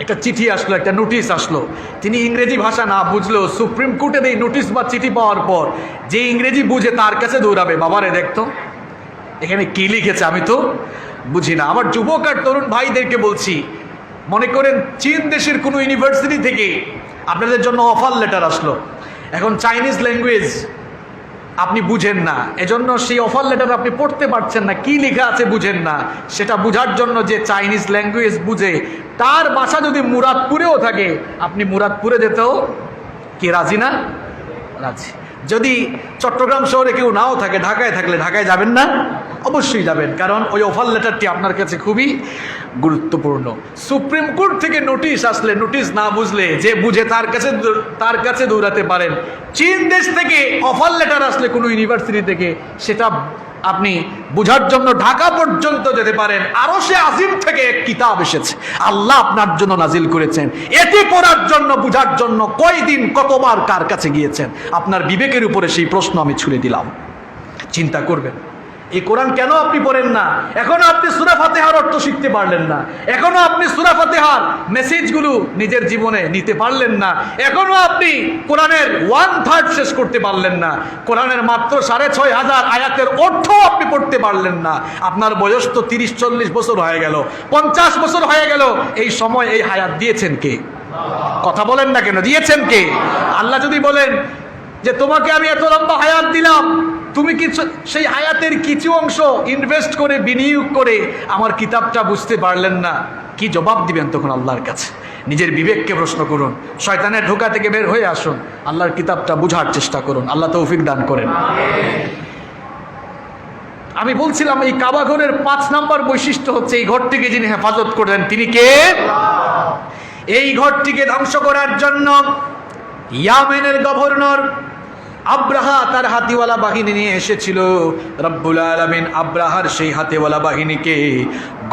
A: একটা চিঠি আসলো, একটা নোটিশ আসলো। তিনি ইংরেজি ভাষা না বুঝলেও সুপ্রিম কোর্টের এই নোটিশ বা চিঠি পাওয়ার পর যে ইংরেজি বুঝে তার কাছে দৌড়াবে, বাবারে দেখতো এখানে কি লিখেছে, আমি তো বুঝি না। আমার যুবক আর তরুণ ভাইদেরকে বলছি, মনে করেন চীন দেশের কোনো ইউনিভার্সিটি থেকে আপনাদের জন্য অফার লেটার আসলো। এখন চাইনিজ ল্যাঙ্গুয়েজ আপনি বুঝেন না, এজন্য সেই অফার লেটার আপনি পড়তে পারছেন না, কি লেখা আছে বুঝেন না। সেটা বুঝার জন্য যে চাইনিজ ল্যাঙ্গুয়েজ বুঝে, তার বাসা যদি মুরাদপুরেও থাকে, আপনি মুরাদপুরে যেতেও কি রাজি না? রাজি। যদি চট্টগ্রাম শহরে কেউ নাও থাকে, ঢাকায় থাকলে ঢাকায় যাবেন না? অবশ্যই যাবেন, কারণ ওই অফার লেটারটি আপনার কাছে খুবই গুরুত্বপূর্ণ। সুপ্রিম কোর্ট থেকে নোটিশ আসলে, নোটিশ না বুঝলে যে বুঝে তার কাছে দৌড়াতে পারেন। চীন দেশ থেকে অফার লেটার আসলে কোনো ইউনিভার্সিটি থেকে, সেটা আপনি বুঝার জন্য ঢাকা পর্যন্ত যেতে পারেন। আরশে আজিম থেকে এক কিতাব এসেছে, আল্লাহ আপনার জন্য নাজিল করেছেন। এটি পড়ার জন্য, বুঝার জন্য কয়দিন, কতবার কার কাছে গিয়েছেন? আপনার বিবেকের উপরে সেই প্রশ্ন আমি ছুড়ে দিলাম। চিন্তা করবেন, এই কোরআন কেন আপনি পড়েন না? এখনো আপনি সূরা ফাতিহার অর্থ শিখতে পারলেন না, এখনো আপনি সূরা ফাতিহার মেসেজগুলো নিজের জীবনে নিতে পারলেন না, এখনো আপনি কোরআনের 1/3 শেষ করতে পারলেন না, কোরআনের মাত্র 6500 আয়াতের অর্থ আপনি পড়তে পারলেন না। আপনার বয়স তো 30-40 বছর হয়ে গেল, 50 বছর হয়ে গেল। এই সময় এই হায়াত দিয়েছেন কে? কথা বলেন না কেন? দিয়েছেন কে? আল্লাহ যদি বলেন যে তোমাকে আমি এত লম্বা হায়াত দিলাম, তুমি কিছু সেই হায়াতের কিছু অংশ ইনভেস্ট করে, বিনিয়োগ করে আমার কিতাবটা বুঝতে পারলেন না, কি জবাব দিবেন তখন আল্লাহর কাছে? নিজের বিবেককে প্রশ্ন করুন, শয়তানের ধোঁকা থেকে বের হয়ে আসুন, আল্লাহর কিতাবটা বুঝার চেষ্টা করুন। আল্লাহ তৌফিক দান করেন। আমি বলছিলাম এই কাবা ঘরের 5 নম্বর বৈশিষ্ট্য হচ্ছে এই ঘরটিকে যিনি হেফাজত করেন তিনি কে? এই ঘরটিকে ধ্বংস করার জন্য ইয়ামেনের গভর্নর আব্রাহা তার হাতিওয়ালা বাহিনী নিয়ে এসেছিল। রব্বুল আলামিন আব্রাহার সেই হাতিওয়ালা বাহিনীকে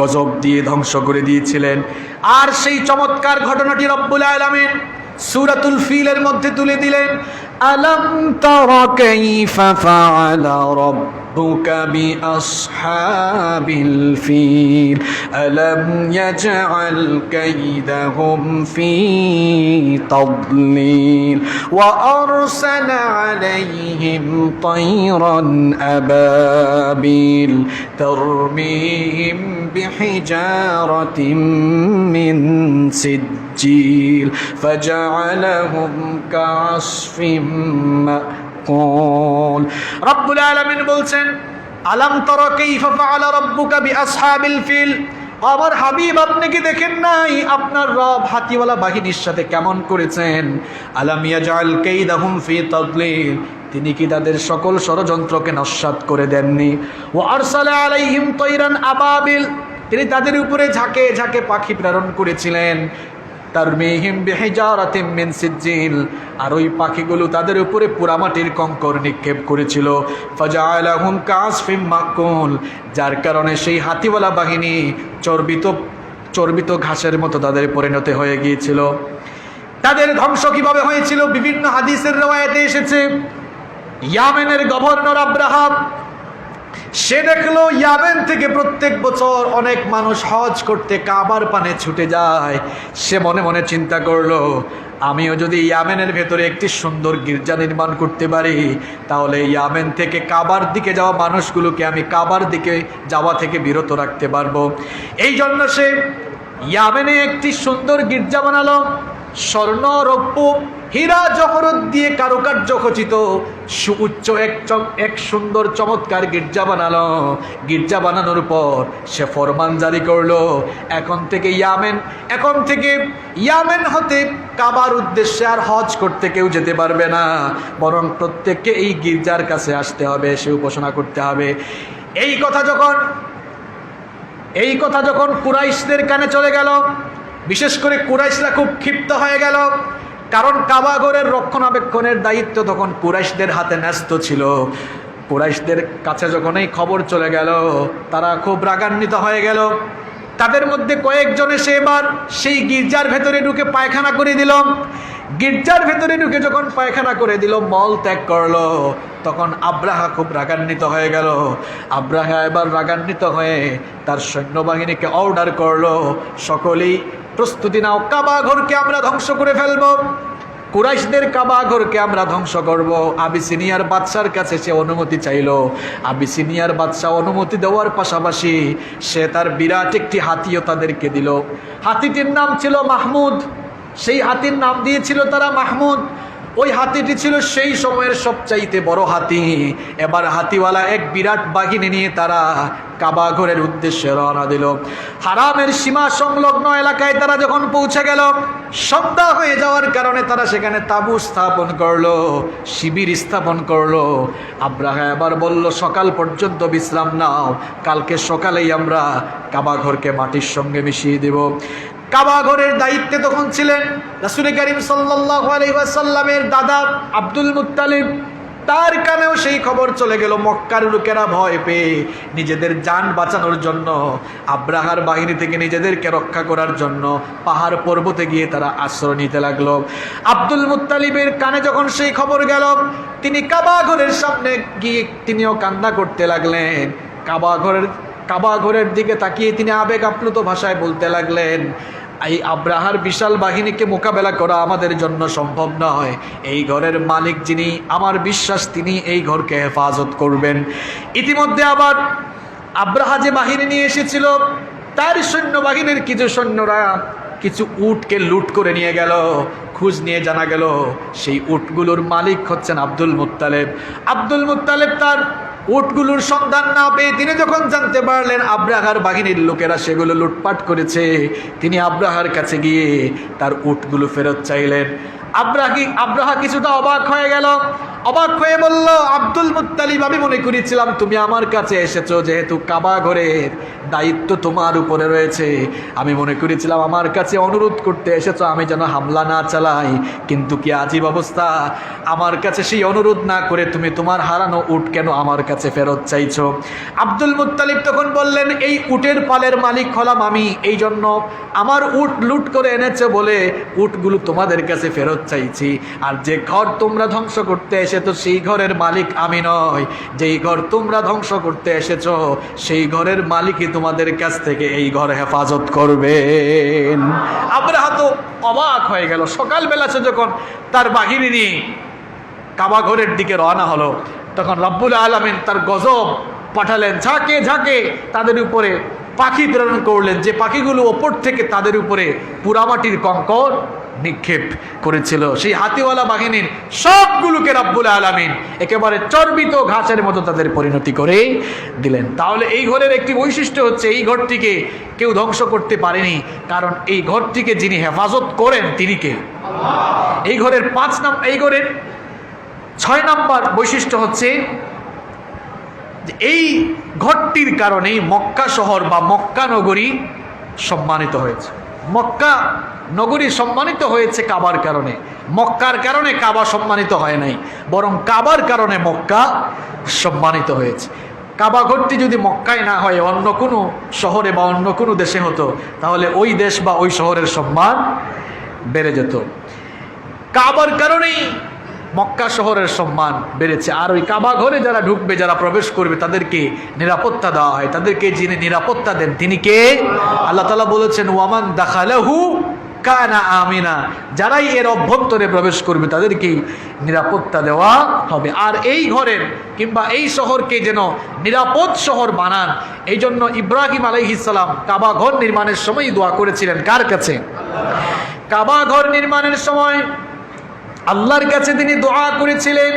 A: গজব দিয়ে ধ্বংস করে দিয়েছিলেন। আর সেই চমৎকার ঘটনাটি রব্বুল আলামিন সূরাতুল ফিলের মধ্যে তুলে দিলেন,
B: ألم تر كيف فعل ربك بأصحاب الفيل ألم يجعل كيدهم في تضليل وأرسل عليهم طيرا أبابيل ترميهم بحجارة من سجيل فجعلهم كعصف মাকুল।
A: রব্বুল আলামিন বলছেন, আলাম তারা কাইফা ফাআলা রাব্বুকা বিআসহাবিল ফিল, আমার হাবিব আপনি কি দেখেন নাই আপনার রব হাতিওয়ালা বাহিনীর সাথে কেমন করেছেন? আলাম ইয়াজআল কাইদাহুম ফি তাদলিল, তিনি কি তাদের সকল ষড়যন্ত্রকে নস্যাৎ করে দেননি? ওয়া আরসালা আলাইহিম তায়রান আবাবিল, তিনি তাদের উপরে ঝাঁকে ঝাঁকে পাখি প্রেরণ করেছিলেন। তারমিহিম বিহিজারাতিম মিন সিজ্জিল, আর ওই পাখিগুলো তাদের উপরে পোড়ামাটির কঙ্কর নিক্ষেপ করেছিল। ফাজআলাহুম কাসফিম মাকুল, যার কারণে সেই হাতিওয়ালা বাহিনী চর্বিত ঘাসের মতো তাদের পরিণত হয়ে গিয়েছিল। তাদের ধ্বংস কিভাবে হয়েছিল বিভিন্ন হাদিসের রওয়ায়াতে এসেছে। ইয়ামেনের গভর্নর আব্রাহা, সে দেখলো ইয়ামেন থেকে প্রত্যেক বছর অনেক মানুষ হজ করতে কাবার পানে ছুটে যায়। সে মনে মনে চিন্তা করলো, আমিও যদি ইয়ামেনের ভেতরে একটি সুন্দর গির্জা নির্মাণ করতে পারি, তাহলে ইয়ামেন থেকে কাবার দিকে যাওয়া মানুষগুলোকে আমি কাবার দিকে যাওয়া থেকে বিরত রাখতে পারবো। এই জন্য সে ইয়ামেনে একটি সুন্দর গির্জা বানালো, স্বর্ণ রৌপ্য হীরা জহরত দিয়ে কারুকার্য খচিত সুউচ্চ এক সুন্দর চমৎকার গির্জা বানালো। গির্জা বানানোর পর সে ফরমান জারি করলো, এখন থেকে ইয়ামেন হতে কাবার উদ্দেশ্যে আর হজ করতে কেউ যেতে পারবে না, বরং প্রত্যেককে এই গির্জার কাছে আসতে হবে, সে উপাসনা করতে হবে। এই কথা যখন কুরাইশদের কানে চলে গেল, বিশেষ করে কুরাইশরা খুব ক্ষিপ্ত হয়ে গেল, কারণ কাবা ঘরের রক্ষণাবেক্ষণের দায়িত্ব তখন কুরাইশদের হাতে ন্যস্ত ছিল। কুরাইশদের কাছে যখন এই খবর চলে গেল, তারা খুব রাগান্বিত হয়ে গেল। তাদের মধ্যে কয়েকজন এসে এবার সেই গির্জার ভেতরে ঢুকে পায়খানা করে দিল। গির্জার ভেতরে ঢুকে যখন পায়খানা করে দিল, মল ত্যাগ করলো, তখন আব্রাহা খুব রাগান্বিত হয়ে গেল। আব্রাহা এবার রাগান্বিত হয়ে তার সৈন্যবাহিনীকে অর্ডার করলো, সকলেই প্রস্তুতি নাও, কাবা ঘরকে আমরা ধ্বংস করে ফেলবো, কুরাইশদের কাবা ঘরকে আমরা ধ্বংস করব। আবিসিনিয়ার বাদশার কাছে সে অনুমতি চাইল। আবিসিনিয়ার বাদশা অনুমতি দেওয়ার পাশাপাশি সে তার বিরাট একটি হাতিও তাদেরকে দিল। হাতিটির নাম ছিল মাহমুদ, সেই হাতির নাম দিয়েছিল তারা মাহমুদ। ওই হাতিটি ছিল সেই সময়ের সবচাইতে বড় হাতি। এবার হাতিওয়ালা এক বিরাট বাহিনী নিয়ে তারা কাবা ঘরের উদ্দেশ্যে রওনা দিল। হারামের সীমা সংলগ্ন এলাকায় তারা যখন পৌঁছে গেল, সন্ধ্যা হয়ে যাওয়ার কারণে তারা সেখানে তাঁবু স্থাপন করলো, শিবির স্থাপন করলো। আব্রাহা এবার বলল, সকাল পর্যন্ত বিশ্রাম নাও, কালকে সকালেই আমরা কাবা ঘরকে মাটির সঙ্গে মিশিয়ে দেব। কাবা ঘরের দায়িত্বে তখন ছিলেন রাসূল করিম সাল্লাল্লাহু আলাইহি ওয়াসাল্লামের দাদা আব্দুল মুত্তালিব। তার কানেও সেই খবর চলে গেল। মক্কার লোকেরা ভয় পেয়ে নিজেদের জান বাঁচানোর জন্য, আব্রাহার বাহিনী থেকে নিজেদেরকে রক্ষা করার জন্য পাহাড় পর্বতে গিয়ে তারা আশ্রয় নিতে লাগলো। আব্দুল মুত্তালিবের কানে যখন সেই খবর গেল, তিনি কাবা ঘরের সামনে গিয়ে তিনিও কান্না করতে লাগলেন। কাবা ঘরের দিকে তাকিয়ে তিনি আবেগ আপ্লুত ভাষায় বলতে লাগলেন, এই আব্রাহার বিশাল বাহিনীকে মোকাবেলা করা আমাদের জন্য সম্ভব নয়। এই ঘরের মালিক যিনি, আমার বিশ্বাস তিনি এই ঘরকে হেফাজত করবেন। ইতিমধ্যে আবার আব্রাহা যে বাহিনী নিয়ে এসেছিল, তার সৈন্যবাহিনীর কিছু সৈন্যরা কিছু উটকে লুট করে নিয়ে গেল। খোঁজ নিয়ে জানা গেল সেই উটগুলোর মালিক হচ্ছেন আব্দুল মুত্তালেব। আব্দুল মুত্তালেব তার উটগুলোর সন্ধান না পেয়ে তিনি যখন জানতে পারলেন আব্রাহার বাহিনীর লোকেরা সেগুলো লুটপাট করেছে, তিনি আব্রাহার কাছে গিয়ে তার উটগুলো ফেরত চাইলেন। আব্রাহা কিছুটা অবাক হয়ে গেল, অবাক হয়ে বলল, আব্দুল মুত্তালিব, আমি মনে করেছিলাম তুমি আমার কাছে এসেছো যেহেতু কাবা ঘরের দায়িত্ব তোমার উপরে রয়েছে, আমি মনে করেছিলাম আমার কাছে অনুরোধ করতে এসেছো আমি যেন হামলা না চালাই, কিন্তু কি আজীব অবস্থা, আমার কাছে সেই অনুরোধ না করে তুমি তোমার হারানো উট কেন আমার কাছে ফেরত চাইছো? আব্দুল মুত্তালিব তখন বললেন, এই উটের পালের মালিক হলাম আমি, এই জন্য আমার উট লুট করে এনেছে বলে উটগুলো তোমাদের কাছে ফেরত চাইছি। আর যে ঘর তোমরা ধ্বংস করতে এসেছো সেই ঘরের মালিক আমি নয়, যেই ঘর তোমরা ধ্বংস করতে এসেছো সেই ঘরের মালিকই তোমাদের কাছ থেকে এই ঘর হেফাজত করবেন। আব্রাহা তো অবাক হয়ে গেল। সকালবেলা সে যখন তার বাহিনী নিয়ে কাবা ঘরের দিকে রওনা হলো, তখন রব্বুল আলামিন তার গজব পাঠালেন, ঝাঁকে ঝাঁকে তাদের উপরে পাখি প্রেরণ করলেন, যে পাখিগুলো ওপর থেকে তাদের উপরে পুরামাটির কঙ্কর নিক্ষেপ করেছিল। সেই হাতিওয়ালা বাহিনীর সবগুলোকে রব্বুল আলামিন একেবারে চর্বিত ঘাসের মতো তাদের পরিণতি করে দিলেন। তাহলে এই ঘরের একটি বৈশিষ্ট্য হচ্ছে, এই ঘরটিকে কেউ ধ্বংস করতে পারেনি, কারণ এই ঘরটিকে যিনি হেফাজত করেন তিনি কে? এই ঘরের 6 নম্বর বৈশিষ্ট্য হচ্ছে এই ঘরটির কারণেই মক্কা শহর বা মক্কা নগরী সম্মানিত হয়েছে। মক্কা নগরী সম্মানিত হয়েছে কাবার কারণে, মক্কার কারণে কাবা সম্মানিত হয় নাই, বরং কাবার কারণে মক্কা সম্মানিত হয়েছে। কাবা ঘরটি যদি মক্কায় না হয় অন্য কোনো শহরে বা অন্য কোনো দেশে হতো, তাহলে ওই দেশ বা ওই শহরের সম্মান বেড়ে যেত। কাবার কারণেই মক্কা শহরের সম্মান বেড়েছে। আর ওই কাবা ঘরে যারা ঢুকবে, যারা প্রবেশ করবে, তাদেরকে নিরাপত্তা দেওয়া হয়। তাদেরকে যিনি নিরাপত্তা দেন তিনি কে? আল্লাহ তাআলা বলেছেন, ওয়ামান দাখালাহু কানা আমিনা, যারাই এর অভ্যন্তরে প্রবেশ করবে তাদেরকে নিরাপত্তা দেওয়া হবে। আর এই ঘরের কিংবা এই শহরকে যেন নিরাপদ শহর বানান, এই জন্য ইব্রাহিম আলাইহিস সালাম কাবা ঘর নির্মাণের সময় দোয়া করেছিলেন কার কাছে? কাবা ঘর নির্মাণের সময় আল্লাহর কাছে তিনি দোয়া করেছিলেন।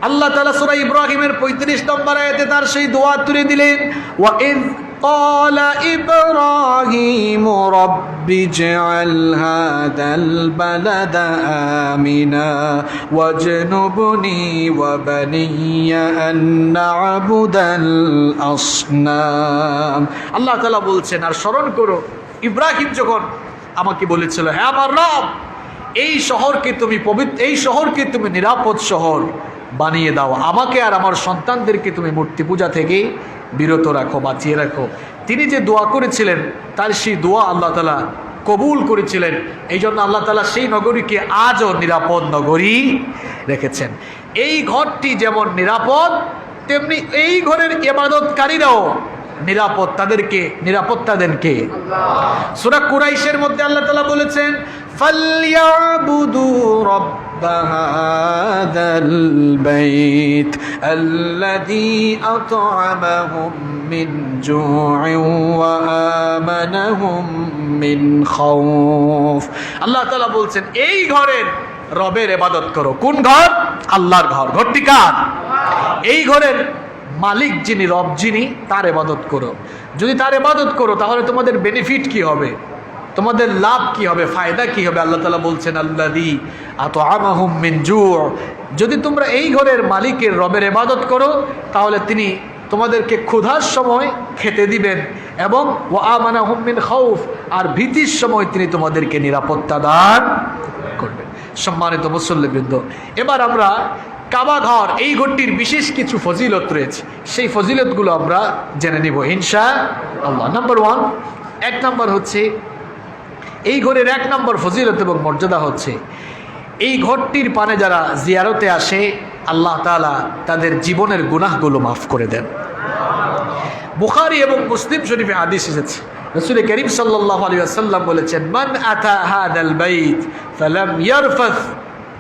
A: আল্লাহ তাআলা সূরা ইব্রাহিমের 35 নম্বর আয়াতে তার সেই দোয়া তুলে দিলেন, ওয়া ইয ক্বালা ইব্রাহিমু রাব্বি ইজআল হাদাল বালাদা আমিনা ওয়াজনুবনি ওয়া বানিয়া আন না'বুদাল আসনাম। আল্লাহ তাআলা বলছেন, আর স্মরণ করো ইব্রাহিম যখন আমাকে বলেছিল, হে আমার রব, এই শহরকে তুমি নিরাপদ শহর বানিয়ে দাও, আমাকে আর আমার সন্তানদেরকে তুমি মূর্তি পূজা থেকে বিরত রাখো, বাঁচিয়ে রাখো। তিনি যে দোয়া করেছিলেন তার সেই দোয়া আল্লাহ তাআলা কবুল করেছিলেন। এই জন্য আল্লাহ তাআলা সেই নগরীকে আজও নিরাপদ নগরী রেখেছেন। এই ঘরটি যেমন নিরাপদ, তেমনি এই ঘরের ইবাদতকারীরাও নিরাপদ। তাদেরকে নিরাপত্তা দেন কে? সূরা কুরাইশের মধ্যে আল্লাহ তাআলা বলেছেন, ফালইয়াবুদু রাব্ব হাযাল বাইত আল্লাযী আত'আমাহুম মিন জু'ইন ওয়া আমানাহুম মিন খাউফ। আল্লাহ তাআলা বলছেন, এই ঘরের রবের ইবাদত করো। কোন ঘর? আল্লাহর ঘর। ঘরটি কার? এই ঘরের মালিক যিনি, রব যিনি, তার ইবাদত করো। যদি তার ইবাদত করো তাহলে তোমাদের বেনিফিট কি হবে, তোমাদের লাভ কি হবে, ফায়দা কি হবে? আল্লাহ তাআলা বলছেন, আল্লাযী আত'আমাহুম মিন জু'। যদি তোমরা এই ঘরের মালিকের রবের ইবাদত করো তাহলে তিনি তোমাদেরকে ক্ষুধার সময় খেতে দিবেন, এবং ওয়া আমানাহুম মিন খাউফ, আর ভীতির সময় তিনি তোমাদেরকে নিরাপত্তা দান করবেন। সম্মানিত মুসল্লিবৃন্দ, এবার আমরা কাবা ঘর, এই ঘরটির বিশেষ কিছু ফজিলত রয়েছে, সেই ফজিলতগুলো আমরা জেনে নিব ইনশাআল্লাহ। নাম্বার 1, 1 নম্বর হচ্ছে, এই ঘরের 1 নম্বর ফজিলত এবং মর্যাদা হচ্ছে, এই ঘরটির পানে যারা জিয়ারতে আসে আল্লাহ তাআলা তাদের জীবনের গুনাহগুলো মাফ করে দেন। বুখারী এবং মুসলিম শরীফে হাদিস এসেছে, রাসূল করিম সাল্লাল্লাহু আলাইহি ওয়াসাল্লাম বলেছেন, মান আতা হাদাল বাইত ফালাম ইয়ারফাস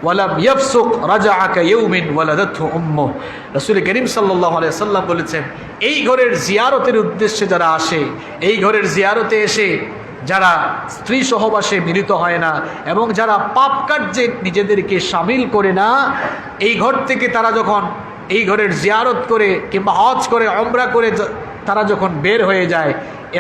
A: ওয়ালাম ইয়াফসুক রাজাআ কায়াউমিন ওয়ালাদাতহু উম্মুহ। রাসূল করিম সাল্লাল্লাহু আলাইহি ওয়াসাল্লাম বলেছেন, এই ঘরের জিয়ারতের উদ্দেশ্যে যারা আসে, এই ঘরের জিয়ারতে এসে যারা স্ত্রী সহবাসে মিলিত হয় না এবং যারা পাপ কার্যে নিজেদেরকে শামিল করে না, এই ঘর থেকে তারা যখন এই ঘরের জিয়ারত করে কিংবা হজ করে, উমরা করে তারা যখন বের হয়ে যায়,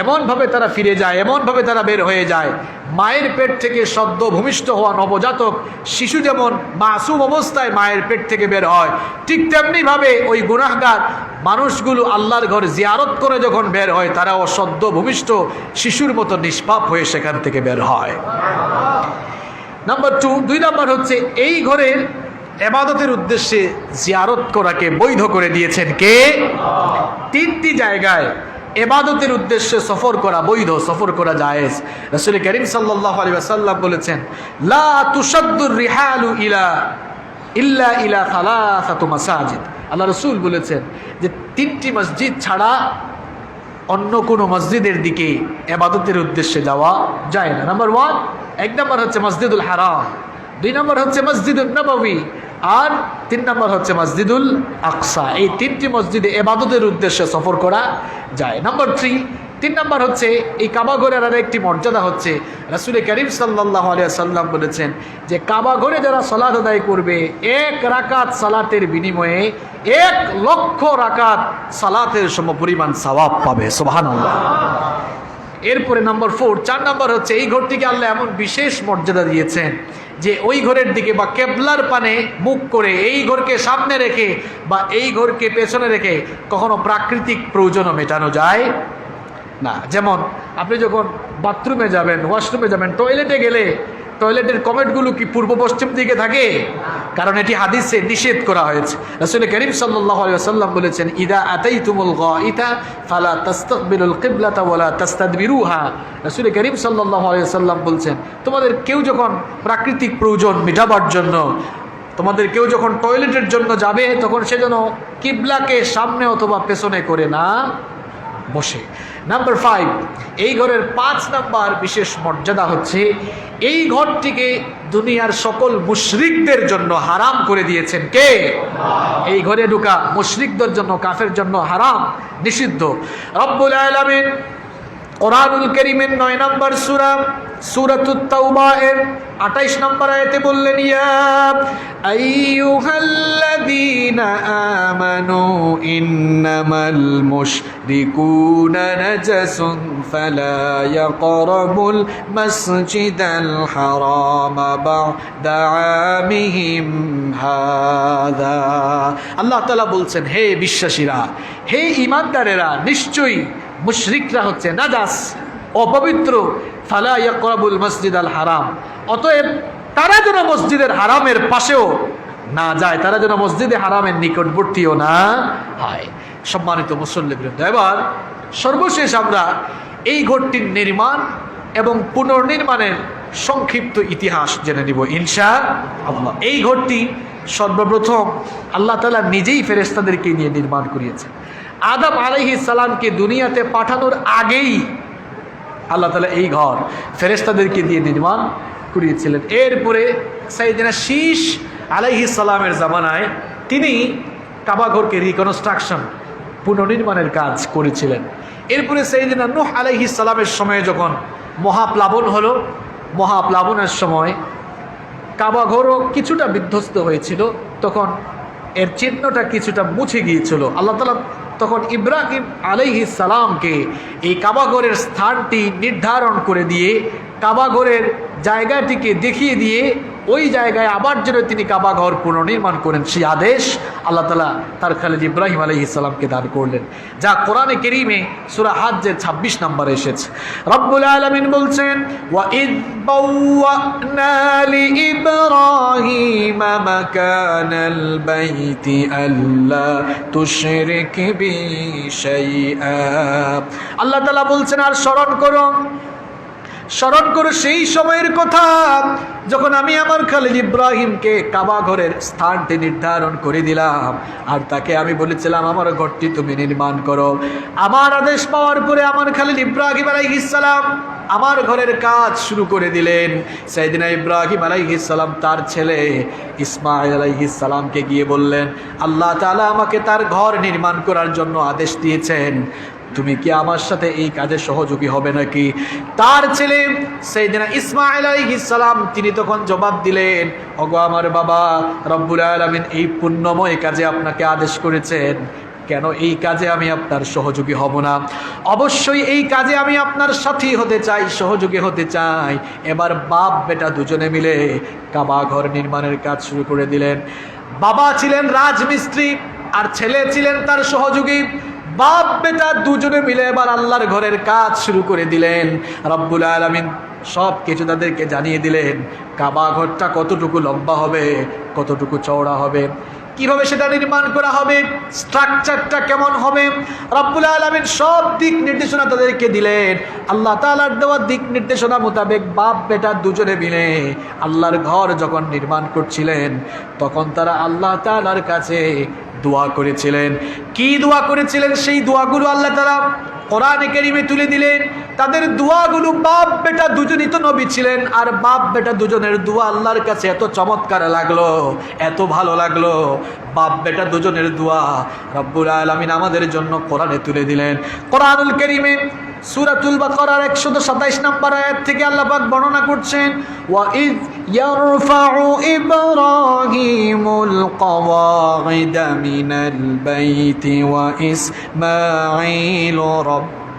A: এমনভাবে তারা ফিরে যায়, এমনভাবে তারা বের হয়ে যায়, মায়ের পেট থেকে সদ্য ভূমিষ্ঠ হওয়া নবজাতক শিশু যেমন মাসুম অবস্থায় মায়ের পেট থেকে বের হয়, ঠিক তেমনিভাবে ওই গুনাহগার মানুষগুলো আল্লাহর ঘর জিয়ারত করে যখন বের হয়, তারাও সদ্য ভূমিষ্ঠ শিশুর মতো নিষ্পাপ হয়ে সেখান থেকে বের হয়। নাম্বার 2 নাম্বার হচ্ছে এই ঘরের ইবাদতের উদ্দেশ্যে জিয়ারত করাকে বৈধ করে দিয়েছেন কে? 3টি জায়গায় ইবাদতের উদ্দেশ্যে সফর করা বৈধ, সফর করা জায়েজ। রাসূল করিম সাল্লাল্লাহু আলাইহি ওয়াসাল্লাম বলেছেন, লা তুশাদ্দুর রিহালু ইল্লা ইলা সালাসাতু মাসাজিদ। আল্লাহ রাসূল বলেছেন যে 3টি মসজিদ ছাড়া অন্য কোনো মসজিদের দিকে ইবাদতের উদ্দেশ্যে যাওয়া যায় না। নাম্বার 1 নম্বর হচ্ছে মসজিদুল হারাম, 2 নম্বর হচ্ছে মসজিদুল নববী, আর 3 নম্বর হচ্ছে মসজিদুল আকসা। এই 3টি মসজিদে ইবাদতের উদ্দেশ্যে সফর করা যায়। নাম্বার 3 নম্বর হচ্ছে এই কাবা ঘরের আর একটি মর্যাদা হচ্ছে, রাসূল করিম সাল্লাল্লাহু আলাইহি সাল্লাম বলেছেন যে কাবা ঘরে যারা সালাত আদায় করবে 1 রাকাত সালাতের বিনিময়ে 1 লক্ষ রাকাত সালাতের সমপরিমাণ সওয়াব পাবে। সুবহানাল্লাহ। এরপরে নাম্বার 4 নম্বর হচ্ছে এই ঘরটিকে আল্লাহ এমন বিশেষ মর্যাদা দিয়েছেন যে ওই ঘরের দিকে বা কেবলার পানে মুখ করে, এই ঘরকে সামনে রেখে বা এই ঘরকে পেছনে রেখে কখনো প্রাকৃতিক প্রয়োজনও মেটানো যায় না। যেমন আপনি যখন বাথরুমে যাবেন, ওয়াশরুমে যাবেন, টয়লেটে গেলে টয়লেটের কমেন্টগুলো কি পূর্ব পশ্চিম দিকে থাকে? কারণ এটি হাদিসে নিষেধ করা হয়েছে। রাসূল করিম সাল্লাল্লাহু আলাইহি ওয়াসাল্লাম বলেছেন, ইদা আতাইতুমুল গাইতা ফালা তাস্তাকবিলুল কিবলাতা ওয়ালা তাস্তাদবিরুহা। রাসূল করিম সাল্লাল্লাহু আলাইহি ওয়াসাল্লাম বলছেন, তোমাদের কেউ যখন প্রাকৃতিক প্রয়োজন মেটাবার জন্য, তোমাদের কেউ যখন টয়লেটের জন্য যাবে, তখন সে যেন কিবলাকে সামনে অথবা পেছনে করে না বসে। নাম্বার 5, এই ঘরের 5 নাম্বার বিশেষ মর্যাদা হচ্ছে এই ঘরটিকে দুনিয়ার সকল মুশরিকদের জন্য হারাম করে দিয়েছেন কে? এই ঘরে ঢোকা মুশরিকদের জন্য, কাফের জন্য হারাম, নিষিদ্ধ। রব্বুল আলামিন কোরআনুল কারীমের 9 নম্বর সূরাতুত তাওবা এর 28 নম্বর আয়াতে বললেন, ইয়া আইয়ুহাল্লাযীনা আমানু ইন্নামাল মুশরিকুনা নাজাসুন ফালা ইয়াকরাবুল মাসজিদাল হারামা বা'দা আমিহিম হাযা। আল্লাহ তাআলা বলছেন, হে বিশ্বাসীরা, হে ঈমানদারেরা, নিশ্চয়ই মুশরিকরা হচ্ছে নাজাস, অপবিত্র। ফালা ইয়াকরাবুল মসজিদাল হারাম, অতএব তারা যেন মসজিদের হারামের পাশেও না যায়, তারা যেন মসজিদে হারামের নিকটবর্তীও না হয়। সম্মানিত মুসল্লিবৃন্দ, এবার সর্বশেষ আমরা এই ঘরটির নির্মাণ এবং পুনর্নির্মাণের সংক্ষিপ্ত ইতিহাস জেনে নিব ইনশাআল্লাহ। এই ঘরটি সর্বপ্রথম আল্লাহ তাআলা নিজেই ফেরেশতাদেরকে নিয়ে নির্মাণ করিয়েছেন। আদম আলাইহিস সালামকে দুনিয়াতে পাঠানোর আগেই আল্লাহ তাআলা এই ঘর ফেরেশতাদেরকে দিয়ে নির্মাণ করিয়েছিলেন। এরপরে সাইয়েদনা শীশ আলাইহিস সালামের জামানায় তিনি কাবা ঘরকে রিকনস্ট্রাকশন, পুনর্নির্মাণের কাজ করেছিলেন। এরপরে সাইয়েদনা নূহ আলাইহিস সালামের সময়ে যখন মহাপ্লাবন হলো, মহাপ্লাবনের সময় কাবা ঘরও কিছুটা বিধ্বস্ত হয়েছিল, তখন এর চিহ্নটা কিছুটা মুছে গিয়েছিল। আল্লাহ তাআলা তখন ইব্রাহিম আলাইহিস সালামকে এই কাবাঘরের স্থানটি নির্ধারণ করে দিয়ে, কাবাঘরের জায়গাটিকে দেখিয়ে দিয়ে ওই জায়গায় আবার যেন তিনি কাবাঘর পুনর্নির্মাণ করেন, সেই আদেশ আল্লাহ তাআলা তার খালিদ ইব্রাহিম আলাইহিস সালামকে দান করলেন, যা কোরআনে কারীমে সূরা হজ্জের 26 নম্বরে এসেছে। রব্বুল আলামিন বলছেন, ওয়া ইয বাওয়া'না লিইব্রাহিমা মাকানাল বাইতি আল্লা তুশরিক বি শাইআ। আল্লাহ তাআলা বলছেন, আর স্মরণ করো সেই সময়ের কথা যখন আমি আমার খালিদ ইব্রাহিমকে কাবা ঘরের স্থানটি নির্ধারণ করে দিলাম, আর তাকে আমি বলেছিলাম আমার ঘরটি তুমি নির্মাণ করো। আমার আদেশ পাওয়ার পরে আমার খালিদ ইব্রাহিম আলাইহিস সালাম আমার ঘরের কাজ শুরু করে দিলেন। সাইয়েদনা ইব্রাহিম আলাইহিস সালাম তার ছেলে ইসমাঈল আলাইহিস সালামকে গিয়ে বললেন, আল্লাহ তাআলা আমাকে তার ঘর নির্মাণ করার জন্য আদেশ দিয়েছেন, তুমি কি আমার সাথে এই কাজে সহযোগী হবে নাকি? তার ছেলে সাইয়েদনা ইসমাঈল আলাইহিস সালাম তিনি তখন জবাব দিলেন, ওগো আমার বাবা, রব্বুল আলামিন এই পুণ্যময় কাজে আপনাকে আদেশ করেছেন, কেন এই কাজে আমি আপনার সহযোগী হব না? অবশ্যই এই কাজে আমি আপনার সাথী হতে চাই, সহযোগী হতে চাই। এবার বাপ বেটা দুজনে মিলে কাবা ঘর নির্মাণের কাজ শুরু করে দিলেন। বাবা ছিলেন রাজমিস্ত্রি আর ছেলে ছিলেন তার সহযোগী। বাপ বেটা দুজনে মিলে এবার আল্লাহর ঘরের কাজ শুরু করে দিলেন। রব্বুল আলামিন সব কিছু তাদেরকে জানিয়ে দিলেন। কাবা ঘরটা কতটুকু লম্বা হবে, কতটুকু চওড়া হবে, কিভাবে সেটা নির্মাণ করা হবে, স্ট্রাকচারটা কেমন হবে, রব্বুল আলামিন সব দিক নির্দেশনা তাদেরকে দিলেন। আল্লাহ তাআলার দেওয়া দিক নির্দেশনা মোতাবেক বাপ বেটা দুজনে মিলে আল্লাহর ঘর যখন নির্মাণ করছিলেন, তখন তারা আল্লাহ তাআলার কাছে দোয়া করেছিলেন। কি দোয়া করেছিলেন? সেই দোয়াগুলো আল্লাহ তাআলা কোরআনে কারীমে তুলে দিলেন। তাদের দোয়াগুলো, বাপ বেটা দুজনই তো নবী ছিলেন, আর বাপ বেটা দুজনের দোয়া আল্লাহর কাছে এত চমৎকার লাগলো, এত ভালো লাগলো। বাপ বেটা দুজনের দোয়া রব্বুল আলামিন আমাদের জন্য কোরআনে তুলে দিলেন। কোরআনুল কারীমে সূরাতুল বাকারার 127 নম্বর আয়াত থেকে আল্লাহ পাক বর্ণনা করছেন, ওয়া ইয ইয়ারফাউ ইব্রাহিমুল কওয়াইদা মিনাল বাইতি ওয়া ইসমাঈলু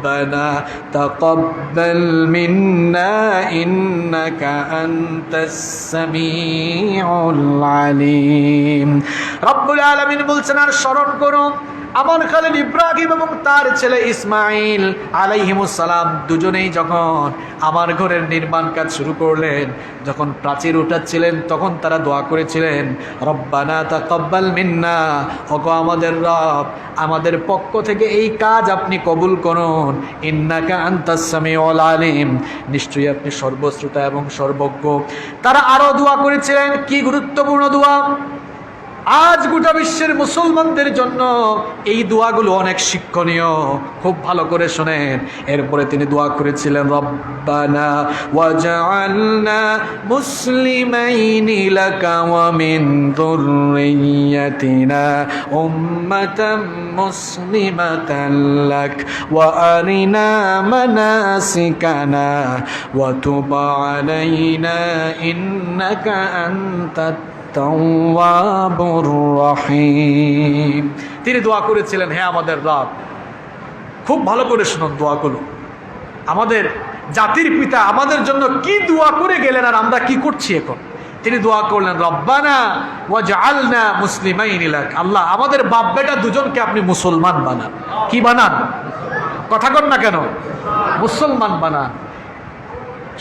A: ربنا تقبل منا إنك أنت السميع العليم। رب العالمين বলছেন, আর স্মরণ করো আমার খালিদ ইব্রাহিম এবং তার ছেলে ইসমাইল আলাইহিমুস সালাম দুজনেই যখন আমার ঘরের নির্মাণ কাজ শুরু করলেন, যখন প্রাচীর উঠাচ্ছিলেন, তখন তারা দোয়া করেছিলেন, রব্বানা তাকাব্বাল মিন্না, ওগো আমাদের রব, আমাদের পক্ষ থেকে এই কাজ আপনি কবুল করুন, ইন্নাকা আনতাস সামিউল আলিম, নিশ্চয়ই আপনি সর্বশ্রোতা এবং সর্বজ্ঞ। তারা আরো দোয়া করেছিলেন, কি গুরুত্বপূর্ণ দোয়া! আজ গোটা বিশ্বের মুসলমানদের জন্য এই দোয়াগুলো অনেক শিক্ষণীয়, খুব ভালো করে শোনেন। এরপরে তিনি দোয়া করেছিলেন, রব্বানা ওয়াজআলনা মুসলিমাইনি লাকা ওয়া মিন যুররিয়্যাতিনা উম্মাতাম মুসলিমাতান লাক ওয়া আরিনা মানাসিকানা ওয়া তুব আলাইনা ইন্নাকা আনতাত তাওয়াবুর রহিম। তিনি দোয়া করেছিলেন, হে আমাদের রব, খুব ভালো করে শুনুন দোয়াগুলো। আমাদের জাতির পিতা আমাদের জন্য কি দোয়া করে গেলেন, আর আমরা কি করছি এখন। তিনি দোয়া করলেন, রব্বানা ওয়াজআলনা মুসলিমাইনি লাক, আল্লাহ আমাদের বাপ বেটা দুজনকে আপনি মুসলমান বানান। কি বানান? কথা কন না কেন? মুসলমান বানান।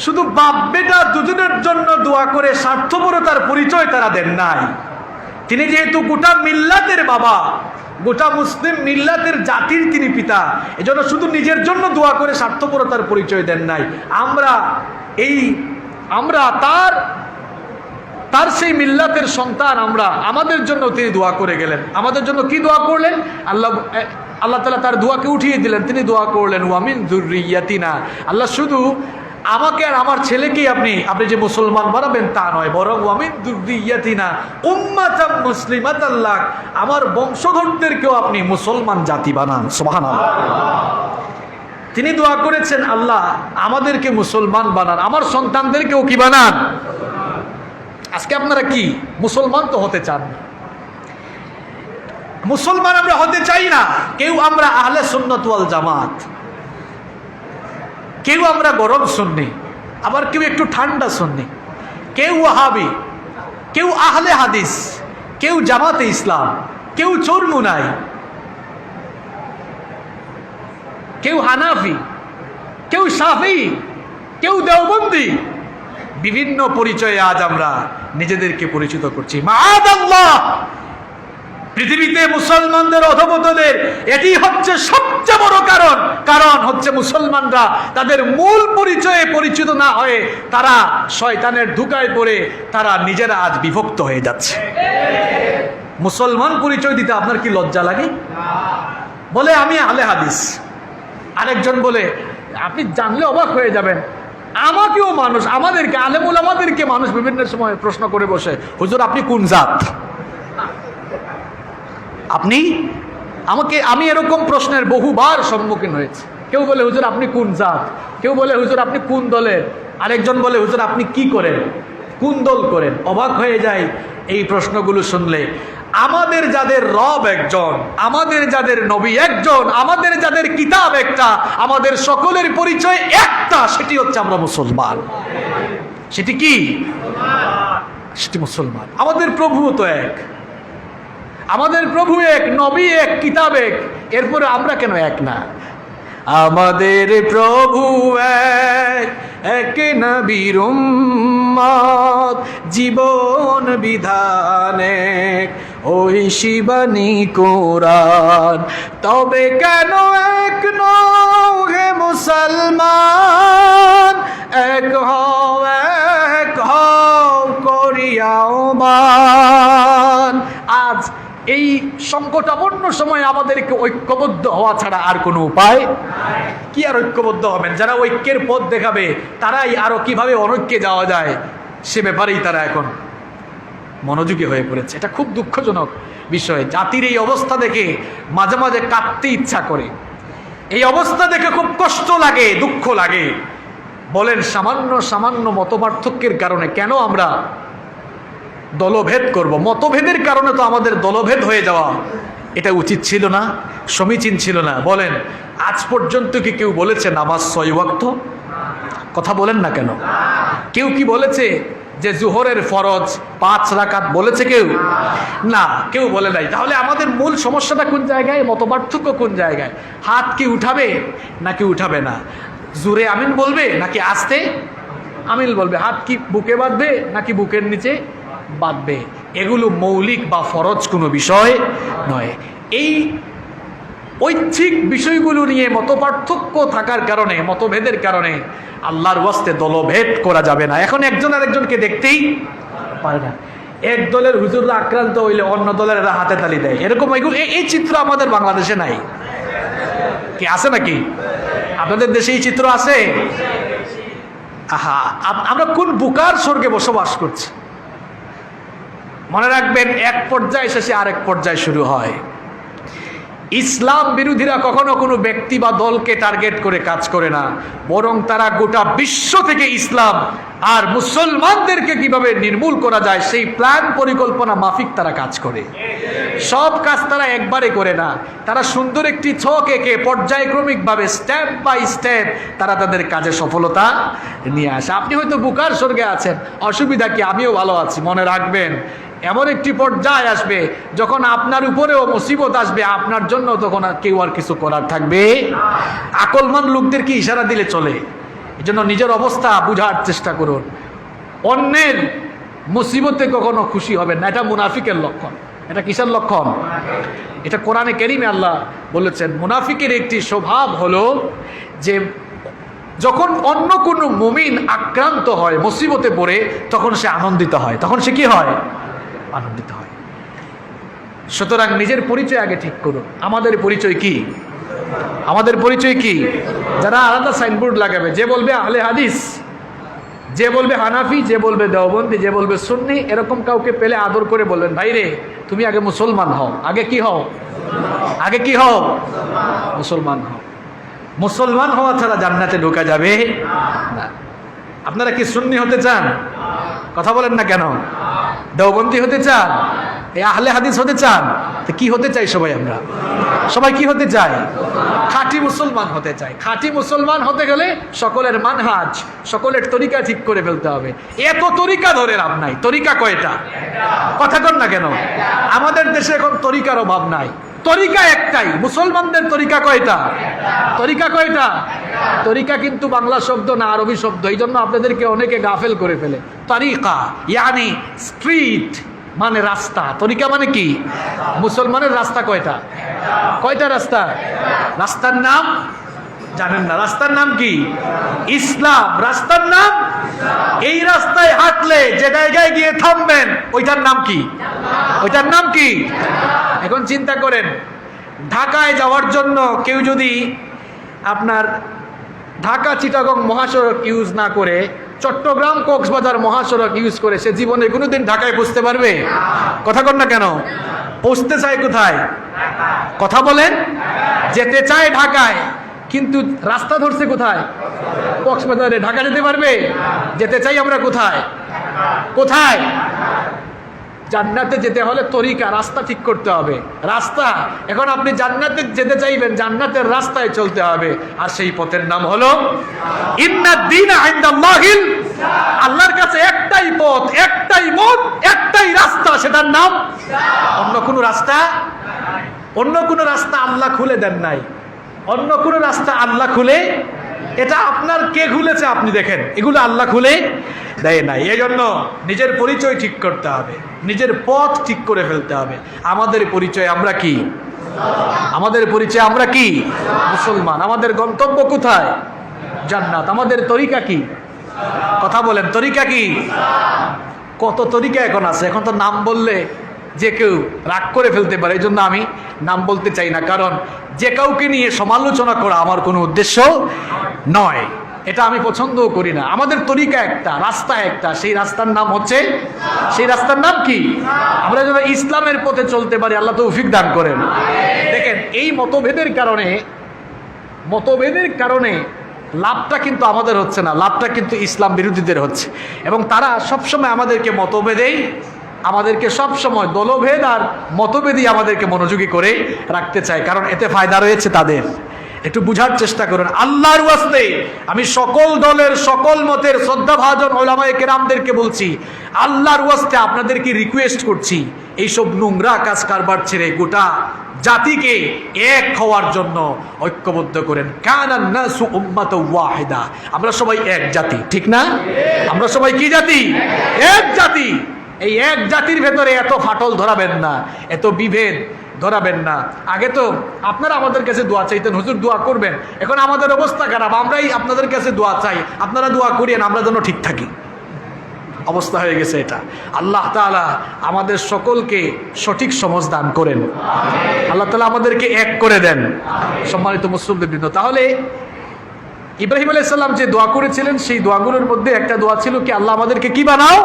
A: শুধু বাপ বেটা দুজনের জন্য দোয়া করে স্বার্থপরতার পরিচয় তারা দেন নাই। তিনি যেহেতু গোটা মিল্লাতের বাবা, গোটা মুসলিম মিল্লাতের জাতির তিনি পিতা, এজন্য শুধু নিজের জন্য দোয়া করে স্বার্থপরতার পরিচয় দেন নাই। আমরা তার সেই মিল্লাতের সন্তান, আমাদের জন্য তিনি দোয়া করে গেলেন। আমাদের জন্য কি দোয়া করলেন? আল্লাহ তাআলা তার দোয়াকে উঠিয়ে দিলেন। তিনি দোয়া করলেন, ওয়া মিন যুররিয়্যাতিনা, আল্লাহ শুধু আমাকে আর আমার ছেলেকেই আপনি যে মুসলমান বানাবেন তা নয়, বরং ওয়া মিন যুররিয়্যাতিনা উম্মাতাম মুসলিমাতান লাক, আমার বংশধরদেরকেও আপনি মুসলমান জাতি বানান। সুবহানাল্লাহ। তিনি দোয়া করেছেন, আল্লাহ আমাদেরকে মুসলমান বানান, আমার সন্তানদেরকেও কি বানান। আজকে আপনারা কি মুসলমান তো হতে চান না, মুসলমান আমরা হতে চাই না। কেউ আমরা আহলে সুন্নাত ওয়াল জামাত, কেউ আমরা গরম সুন্নি, আবার কেউ একটু ঠান্ডা সুন্নি, কেউ ওয়াহাবি, কেউ আহলে হাদিস, কেউ জামাতে ইসলাম, কেউ চরমুনাই, কেউ হানাফি, কেউ শাফি, কেউ দেওবন্দি। বিভিন্ন পরিচয়ে আজ আমরা নিজেদেরকে পরিচিত করছি। মাআদাল্লাহ, পৃথিবীতে মুসলমানদের অধঃপতনের এটি হচ্ছে সবচেয়ে বড় কারণ হচ্ছে মুসলমানরা তাদের মূল পরিচয়ে পরিচিত না হয়ে তারা শয়তানের ধোঁকায় পড়ে তারা নিজেরা আজ বিভক্ত হয়ে যাচ্ছে। মুসলমান পরিচয় দিতে আপনার কি লজ্জা লাগে? বলে আমি আহলে হাদিস, আরেকজন বলে, আপনি জানলে অবাক হয়ে যাবেন, আমাকেও মানুষ, আমাদেরকে আলেমুল আমাদেরকে মানুষ বিভিন্ন সময় প্রশ্ন করে বসে, হুজুর আপনি কোন জাত? আমি এরকম প্রশ্নের বহুবার সম্মুখীন হয়েছে। কেউ বলে হুজুর আপনি কোন জাত, কেউ বলে হুজুর আপনি কোন দলের, আরেকজন বলে হুজুর আপনি কি করেন, কোন দল করেন। অবাক হয়ে যায়, এই প্রশ্নগুলো শুনলে আমাদের যাদের রব একজন, আমাদের যাদের নবী একজন, আমাদের যাদের কিতাব একটা, আমাদের সকলের পরিচয় একটা, সেটি হচ্ছে আমরা মুসলমান। সেটি কি? সেটি মুসলমান। আমাদের প্রভু তো এক, আমাদের প্রভু এক, নবী এক, কিতাব এক, এরপরে আমরা কেন এক না? আমাদের প্রভু এক, এক নবীর উম্মত, জীবন বিধান এক, ওই শিবানী কোরআন। তবে কেন এক নও হে মুসলমান? এক হও করিয়াও মান। আজ এই সংকটাপন্ন সময়ে আমাদেরকে ঐক্যবদ্ধ হওয়া ছাড়া আর কোনো উপায় কি? আর ঐক্যবদ্ধ হবেন যারা ঐক্যের পথ দেখাবে, তারাই আরো কিভাবে অনৈক্যে যাওয়া যায় সে ব্যাপারেই তারা এখন মনোযোগী হয়ে পড়েছে। এটা খুব দুঃখজনক বিষয়। জাতির এই অবস্থা দেখে মাঝে মাঝে কাঁদতে ইচ্ছা করে, এই অবস্থা দেখে খুব কষ্ট লাগে, দুঃখ লাগে। বলেন সামান্য সামান্য মতপার্থক্যের কারণে কেন আমরা দলভেদ করব? মতভেদের কারণে তো আমাদের দলভেদ হয়ে যাওয়া এটা উচিত ছিল না, সমীচীন ছিল না। বলেন আজ পর্যন্ত কি কেউ বলেছে নামাজ 6 ওয়াক্ত? কথা বলেন না কেন? কেউ কি বলেছে যে জোহরের ফরজ 5 রাকাত? বলেছে কেউ? না, কেউ বলে নাই। তাহলে আমাদের মূল সমস্যাটা কোন জায়গায়? মতপার্থক্য কোন জায়গায়? হাত কি উঠাবে নাকি উঠাবে না? জোরে আমিন বলবে নাকি আস্তে আমিন বলবে? হাত কি বুকে বাঁধবে নাকি বুকের নিচে বাঁধবে? এগুলো মৌলিক বা ফরজ কোনো বিষয় নয়। এই ঐচ্ছিক বিষয়গুলো নিয়ে মতপার্থক্য থাকার কারণে, মতভেদের কারণে আল্লাহর ওয়াস্তে দলভেদ করা যাবে না। এখন একজন আরেকজনকে দেখতেই পারে না। এক দলের হুজুররা আক্রান্ত হইলে অন্য দলের এরা হাতে তালি দেয়, এরকম এই চিত্র আমাদের বাংলাদেশে নাই। কি আছে নাকি? আপনাদের দেশে এই চিত্র আছে? আহা, আমরা কোন বুকার স্বর্গে বসবাস করছি? মনে রাখবেন, এক পর্যায়ে শেষে আরেক পর্যায়ে শুরু হয়। ইসলাম বিরোধীরা কখনো কোনো ব্যক্তি বা দলকে টার্গেট করে কাজ করে না, বরং তারা গোটা বিশ্ব থেকে ইসলাম আর মুসলমানদেরকে কিভাবে নির্মূল করা যায় সেই প্ল্যান পরিকল্পনা মাফিক তারা কাজ করে। সব কাজ তারা একবারে করে না, তারা সুন্দর একটি ছক এঁকে পর্যায়ক্রমিকভাবে স্টেপ বাই স্টেপ তারা তাদের কাজে সফলতা নিয়ে আসে। আপনি হয়তো বুকার স্বর্গে আছেন, অসুবিধা কি? আমিও ভালো আছি। মনে রাখবেন, এমন একটি পর্যায়ে আসবে যখন আপনার উপরেও মুসিবত আসবে, আপনার জন্য তখন কেউ আর কিছু করার থাকবে। আকলমান লোকদেরকে ইশারা দিলে চলে। এই জন্য নিজের অবস্থা বুঝার চেষ্টা করুন। অন্যের মুসিবতে কখনো খুশি হবেন না, এটা মুনাফিকের লক্ষণ। এটা কিসের লক্ষণ? এটা কোরআনে কারিমে আল্লাহ বলেছেন, মুনাফিকের একটি স্বভাব হলো যে যখন অন্য কোনো মুমিন আক্রান্ত হয়, মুসিবতে পড়ে, তখন সে আনন্দিত হয়। তখন সে কি হয়? আনন্দিত হয়। সুতরাং নিজের পরিচয় আগে ঠিক করুন। আমাদের পরিচয় কি? আমাদের পরিচয় কি? যারা আলাদা সাইনবোর্ড লাগাবে, যে বলবে আহলে হাদিস, যে বলবে হানাফি, যে বলবে দেওবন্দি, যে বলবে সুন্নি, এরকম কাউকে পেলে আদর করে বলবেন, ভাই রে তুমি আগে মুসলমান হও। আগে কি হও? আগে কি হও? মুসলমান হও। মুসলমান হওয়া ছাড়া জান্নাতে ঢোকা যাবে না। আপনারা কি সুন্নি হতে চান? কথা বলেন না কেন? দেওবন্দি হতে চান? এই আহলে হাদিস হতে চান? তো কি হতে চাই সবাই? আমরা সবাই কি হতে চাই? খাঁটি মুসলমান হতে চাই। খাঁটি মুসলমান হতে গেলে সকলের মানহাজ, সকলের তরিকা ঠিক করে ফেলতে হবে। এত তরিকা ধরে লাভ নাই। তরিকা কয়টা? কথা কর না কেন? আমাদের দেশে এখন তরিকার অভাব নাই, তরিকা একটাই। মুসলমানদের তরিকা কয়টা? তরিকা কয়টা? তরিকা কিন্তু বাংলা শব্দ না, আরবি শব্দ। এই জন্য আপনাদেরকে অনেকে গাফেল করে ফেলে। তরিকা ইয়ানি স্ট্রিট, মানে রাস্তা। তরিকা মানে কি? মুসলমানের রাস্তা কয়টা? কয়টা রাস্তা? রাস্তার নাম জানেন না? রাস্তার নাম কি? ইসলাম। রাস্তার নাম, এই রাস্তায় হাঁটলে যে জায়গায় গিয়ে থামবেন ওইটার নাম কি? ওইটার নাম কি? এখন চিন্তা করেন, ঢাকায় যাওয়ার জন্য কেউ যদি আপনার ঢাকা চিটাগং মহাসড়ক ইউজ না করে চট্টগ্রাম কক্সবাজার মহাসড়ক ইউজ করে, সে জীবনে কোনোদিন ঢাকায় পৌঁছতে পারবে? কথা কর না কেন? পৌঁছতে চায় কোথায়? কথা বলেন। যেতে চায় ঢাকায়, কিন্তু রাস্তা ধরছে কোথায়? কক্সবাজারে। ঢাকা যেতে পারবে? যেতে চাই আমরা কোথায়? কোথায়? জান্নাতে যেতে হলে তরিকা, রাস্তা ঠিক করতে হবে। রাস্তা, এখন আপনি জান্নাতে যেতে চাইবেন, জান্নাতের রাস্তায় চলতে হবে, আর সেই পথের নাম হলো ইন্নাদ-দীনা ইনদাল্লাহিল, আল্লাহর কাছে একটাই পথ, একটাই মত, একটাই রাস্তা, সেটার নাম অন্য কোনো রাস্তা, অন্য কোনো রাস্তা আল্লাহ খুলে দেন নাই। অন্য কোনো রাস্তা আল্লাহ খুলে, এটা আপনার কে খুলেছে আপনি দেখেন, এগুলো আল্লাহ খুলে দেয় নাই। এই জন্য নিজের পরিচয় ঠিক করতে হবে, নিজের পথ ঠিক করে ফেলতে হবে। আমাদের পরিচয় আমরা কি? আমাদের পরিচয় আমরা কি? মুসলমান। আমাদের গন্তব্য কোথায়? জান্নাত। আমাদের তরিকা কি? কথা বলেন, তরিকা কি? কত তরিকা এখন আছে, এখন তো নাম বললে যে কেউ রাগ করে ফেলতে পারে, এই জন্য আমি নাম বলতে চাই না, কারণ যে কাউকে নিয়ে সমালোচনা করা আমার কোনো উদ্দেশ্য নয়, এটা আমি পছন্দও করি না। আমাদের তরিকা একটা, রাস্তা একটা, সেই রাস্তার নাম হচ্ছে, সেই রাস্তার নাম কি? আমরা যেন ইসলামের পথে চলতে পারি, আল্লাহ তৌফিক দান করেন। দেখেন, এই মতভেদের কারণে লাভটা কিন্তু আমাদের হচ্ছে না, লাভটা কিন্তু ইসলাম বিরোধীদের হচ্ছে। এবং তারা সবসময় আমাদেরকে মতভেদেই, আমাদেরকে সবসময় দলভেদ আর মতভেদই আমাদেরকে মনোযোগী করে রাখতে চায়, কারণ এতে ফায়দা রয়েছে তাদের। একটু বুঝার চেষ্টা করুন আল্লাহর ওয়াস্তে। আমি সকল দলের, সকল মতের শ্রদ্ধাভাজন ওলামায়ে কেরামদেরকে বলছি, আল্লাহর ওয়াস্তে আপনাদেরকে রিকোয়েস্ট করছি, এইসব নোংরা কাজ কারবার ছেড়ে গোটা জাতিকে এক হওয়ার জন্য ঐক্যবদ্ধ করেন। কানান নাসু উম্মাতাও ওয়াহিদা, আমরা সবাই এক জাতি, ঠিক না? আমরা সবাই কি জাতি? এক জাতি। এই এক জাতির ভেতরে এত ফাটল ধরাবেন না, এত বিভেদ ধরাবেন না। আগে তো আপনারা আমাদের কাছে দোয়া চাইতেন, হুজুর দোয়া করবেন। এখন আমাদের অবস্থা খারাপ, আমরাই আপনাদের কাছে দোয়া চাই, আপনারা দোয়া করিয়েন, আমরা যেন ঠিক থাকি। অবস্থা হয়ে গেছে এটা। আল্লাহ তাআলা আমাদের সকলকে সঠিক সমঝ দান করেন, আল্লাহ তাআলা আমাদেরকে এক করে দেন। সম্মানিত মুসলিমবৃন্দ, তাহলে ইব্রাহিম আলাইহিস সালাম যে দোয়া করেছিলেন, সেই দোয়াগুলোর মধ্যে একটা দোয়া ছিল কি, আল্লাহ আমাদেরকে কি বানাও।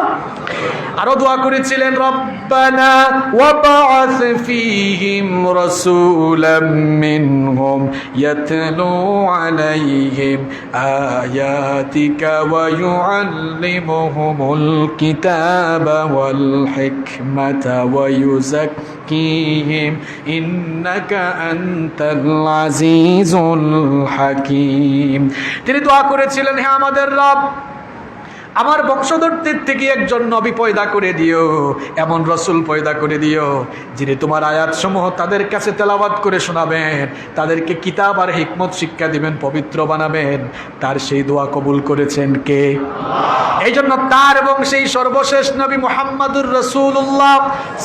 A: আরো দোয়া করেছিলেন, রব্বানা ওয়াবআস ফীহিম রাসূলাম মিনহুম ইয়াতলু আলাইহিম আয়াতিকা ওয়া ইউআল্লিমুহুমুল কিতাবা ওয়াল হিকমাতা ওয়া ইউযাক্কিহিম ইন্নাকা আনতাল আজিজুল হাকীম। তিনি দোয়া করেছিলেন, হে আমাদের রব, আমার বংশধরদের থেকে একজন নবী পয়দা করে দিও, এমন রসুল পয়দা করে দিও যিনি তোমার আয়াত সমূহ তাদের কাছে তেলাওয়াত করে শোনাবেন, তাদেরকে কিতাব আর হিকমত শিক্ষা দিবেন, পবিত্র বানাবেন। তার সেই দোয়া কবুল করেছেন কে? এই জন্য তার এবং সেই সর্বশেষ নবী মুহাম্মাদুর রাসূলুল্লাহ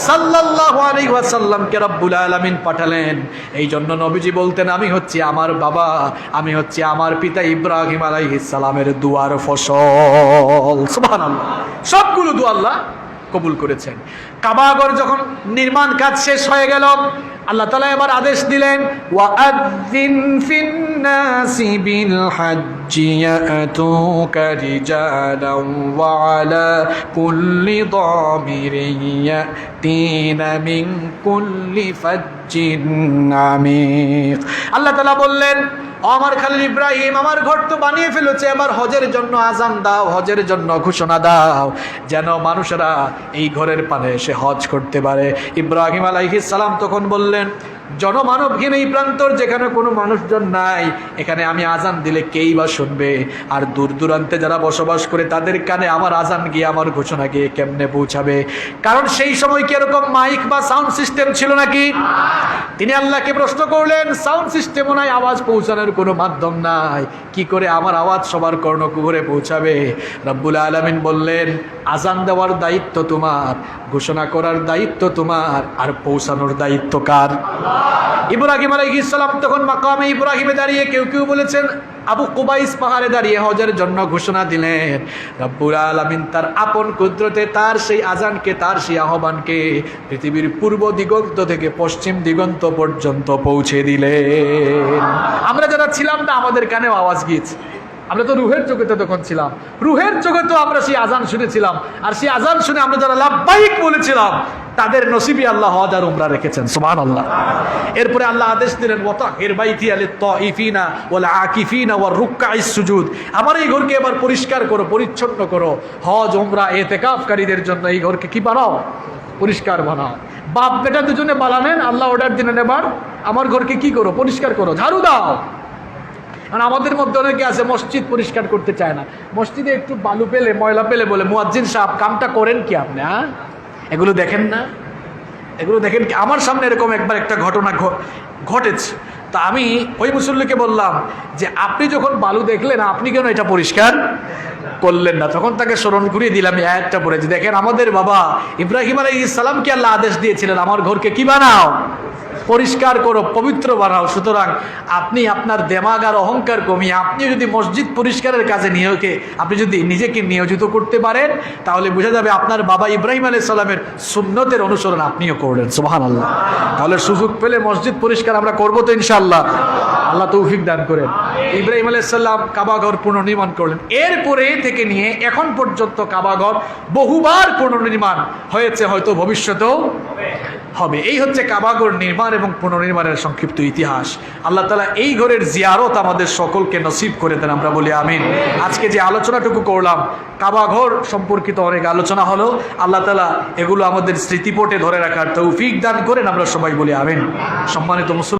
A: সাল্লাল্লাহু আলাইহি ওয়াসাল্লামকে রব্বুল আলামিন পাঠালেন। এই জন্য নবীজি বলতেন, আমি হচ্ছি আমার বাবা, আমি হচ্ছি আমার পিতা ইব্রাহিম আলাইহিস সালামের দুয়ার ফসল। সুবহানাল্লাহ। সবগুলো দোয়া আল্লাহ কবুল করেছেন। কাবাগর যখন নির্মাণ কাজ শেষ হয়ে গেল, আল্লাহ তাআলা এবার আদেশ দিলেন, ওয়াআযিন ফিন-নাসি বিল হাজ্জি ইয়াতুকা রিজালান ওয়া আলা কুল্লি দামিরিন ইয়াতিনা মিন কুল্লি ফাজ্জিন আমিক। আল্লাহ তাআলা বললেন, আমার খালিল ইব্রাহিম, আমার ঘর তো বানিয়ে ফেলেছে, এবার হজের জন্য আযান দাও, হজের জন্য ঘোষণা দাও, যেন মানুষেরা এই ঘরের পানে এসে হজ করতে পারে। ইব্রাহিম আলাইহিস সালাম তখন বললেন, জনমানবহীন এই প্রান্তর, যেখানে কোনো মানুষজন নাই, এখানে আমি আজান দিলে কেই বা শুনবে? আর দূর দূরান্তে যারা বসবাস করে তাদের কানে আমার আজান গিয়ে, আমার ঘোষণা গিয়ে কেমনে পৌঁছাবে? কারণ সেই সময় কি এরকম মাইক বা সাউন্ড সিস্টেম ছিল নাকি? তিনি আল্লাহকে প্রশ্ন করলেন, সাউন্ড সিস্টেমও নাই, আওয়াজ পৌঁছানোর কোনো মাধ্যম নাই, কি করে আমার আওয়াজ সবার কর্ণকুহরে পৌঁছাবে? রব্বুল আলামিন বললেন, আজান দেওয়ার দায়িত্ব তোমার, ঘোষণা করার দায়িত্ব তোমার, আর পৌঁছানোর দায়িত্ব কার? ইব্রাহিম আলাইহিস সালাম তখন মাকামে ইব্রাহিমে দাঁড়িয়ে, কেউ কেউ বলেছেন আবু কুবাইস পাহাড়ে দাঁড়িয়ে হজের জন্য ঘোষণা দিলেন। রব্বুল আলামিন তার আপন কুদরতে তার সেই আজানকে, তার সেই আহ্বানকে পৃথিবীর পূর্ব দিগন্ত থেকে পশ্চিম দিগন্ত পর্যন্ত পৌঁছে দিলেন। আমরা যারা ছিলাম না, আমাদের কানেও আওয়াজ গিয়েছে। আমরা তো রুহের জগতে তখন ছিলাম, রুহের জগতেও আমরা সেই আজান শুনেছিলাম, আর সেই আজান শুনে আমরা যারা লাব্বাইক বলেছিলাম, তাদের নসিবে আল্লাহ হজ আর উমরা রেখেছেন। সুবহানাল্লাহ। এরপরে আল্লাহ আদেশ দিলেন, ওয়াতাহির বাইতি লিত-তাইফিনা ওয়াল আকিফিনা ওয়ার রুকআইস সুজুদ, আমার এই ঘরকে এবার পরিষ্কার করো, পরিচ্ছন্ন করো, হজ উমরা ইতিকাফকারীদের জন্য এই ঘরকে কি বানাও? পরিষ্কার বানাও। বাপ বেটা দুজনে বানালেন, আল্লাহ অর্ডার দিলেন এবার আমার ঘরকে কি করো, পরিষ্কার করো, ঝাড়ু দাও। আর আমাদের মধ্যে অনেকে আছে মসজিদ পরিষ্কার করতে চায় না, মসজিদে একটু বালু পেলে ময়লা পেলে বলে মুয়াজ্জিন সাহেব কামটা করেন কি আপনি? হ্যাঁ, এগুলো দেখেন না, এগুলো দেখেন কি? আমার সামনে এরকম একবার একটা ঘটনা ঘটেছে। তা আমি ওই মুসল্লিকে বললাম যে আপনি যখন বালু দেখলেন আপনি কেন এটা পরিষ্কার করলেন না? তখন তাকে স্মরণ করিয়ে দিলাম, এই আয়াতটা পড়েছি, দেখেন আমাদের বাবা ইব্রাহিম আলাইহিস সালামকে আল্লাহ আদেশ দিয়েছিলেন আমার ঘরকে কি বানাও, পরিষ্কার করো, পবিত্র বানাও। সুতরাং আপনি আপনার দেমাগ আর অহংকার কমিয়ে আপনি যদি মসজিদ পরিষ্কারের কাজে আপনি যদি নিজেকে নিয়োজিত করতে পারেন, তাহলে বোঝা যাবে আপনার বাবা ইব্রাহিম আলাইহিস সালামের সুন্নতের অনুসরণ আপনিও করলেন। সুবহানাল্লাহ। তাহলে সুযোগ পেলে মসজিদ পরিষ্কার আমরা করবো তো ইনশাআল্লাহ। আল্লাহ তৌফিক দান করেন। ইব্রাহিম আলাইহিস সালাম কাবা ঘর পুনর্নির্মাণ করলেন। এরপরে থেকে নিয়ে এখন পর্যন্ত কাবা ঘর বহুবার পুনর্নির্মাণ হয়েছে, হয়তো ভবিষ্যতেও হবে। এই হচ্ছে কাবা ঘর নির্মাণ এবং পুনর্নির্মাণের সংক্ষিপ্ত ইতিহাস। আল্লাহ তাআলা এই ঘরের জিয়ারত আমাদের সকলকে নসিব করে দেন, আমরা বলি আমিন। আজকে যে আলোচনাটুকু করলাম কাবা ঘর সম্পর্কিত অনেক আলোচনা হলো, আল্লাহ তাআলা এগুলো আমাদের স্মৃতিপটে ধরে রাখার তৌফিক দান করেন, আমরা সবাই বলি আমিন। সম্মানিত মুসলিম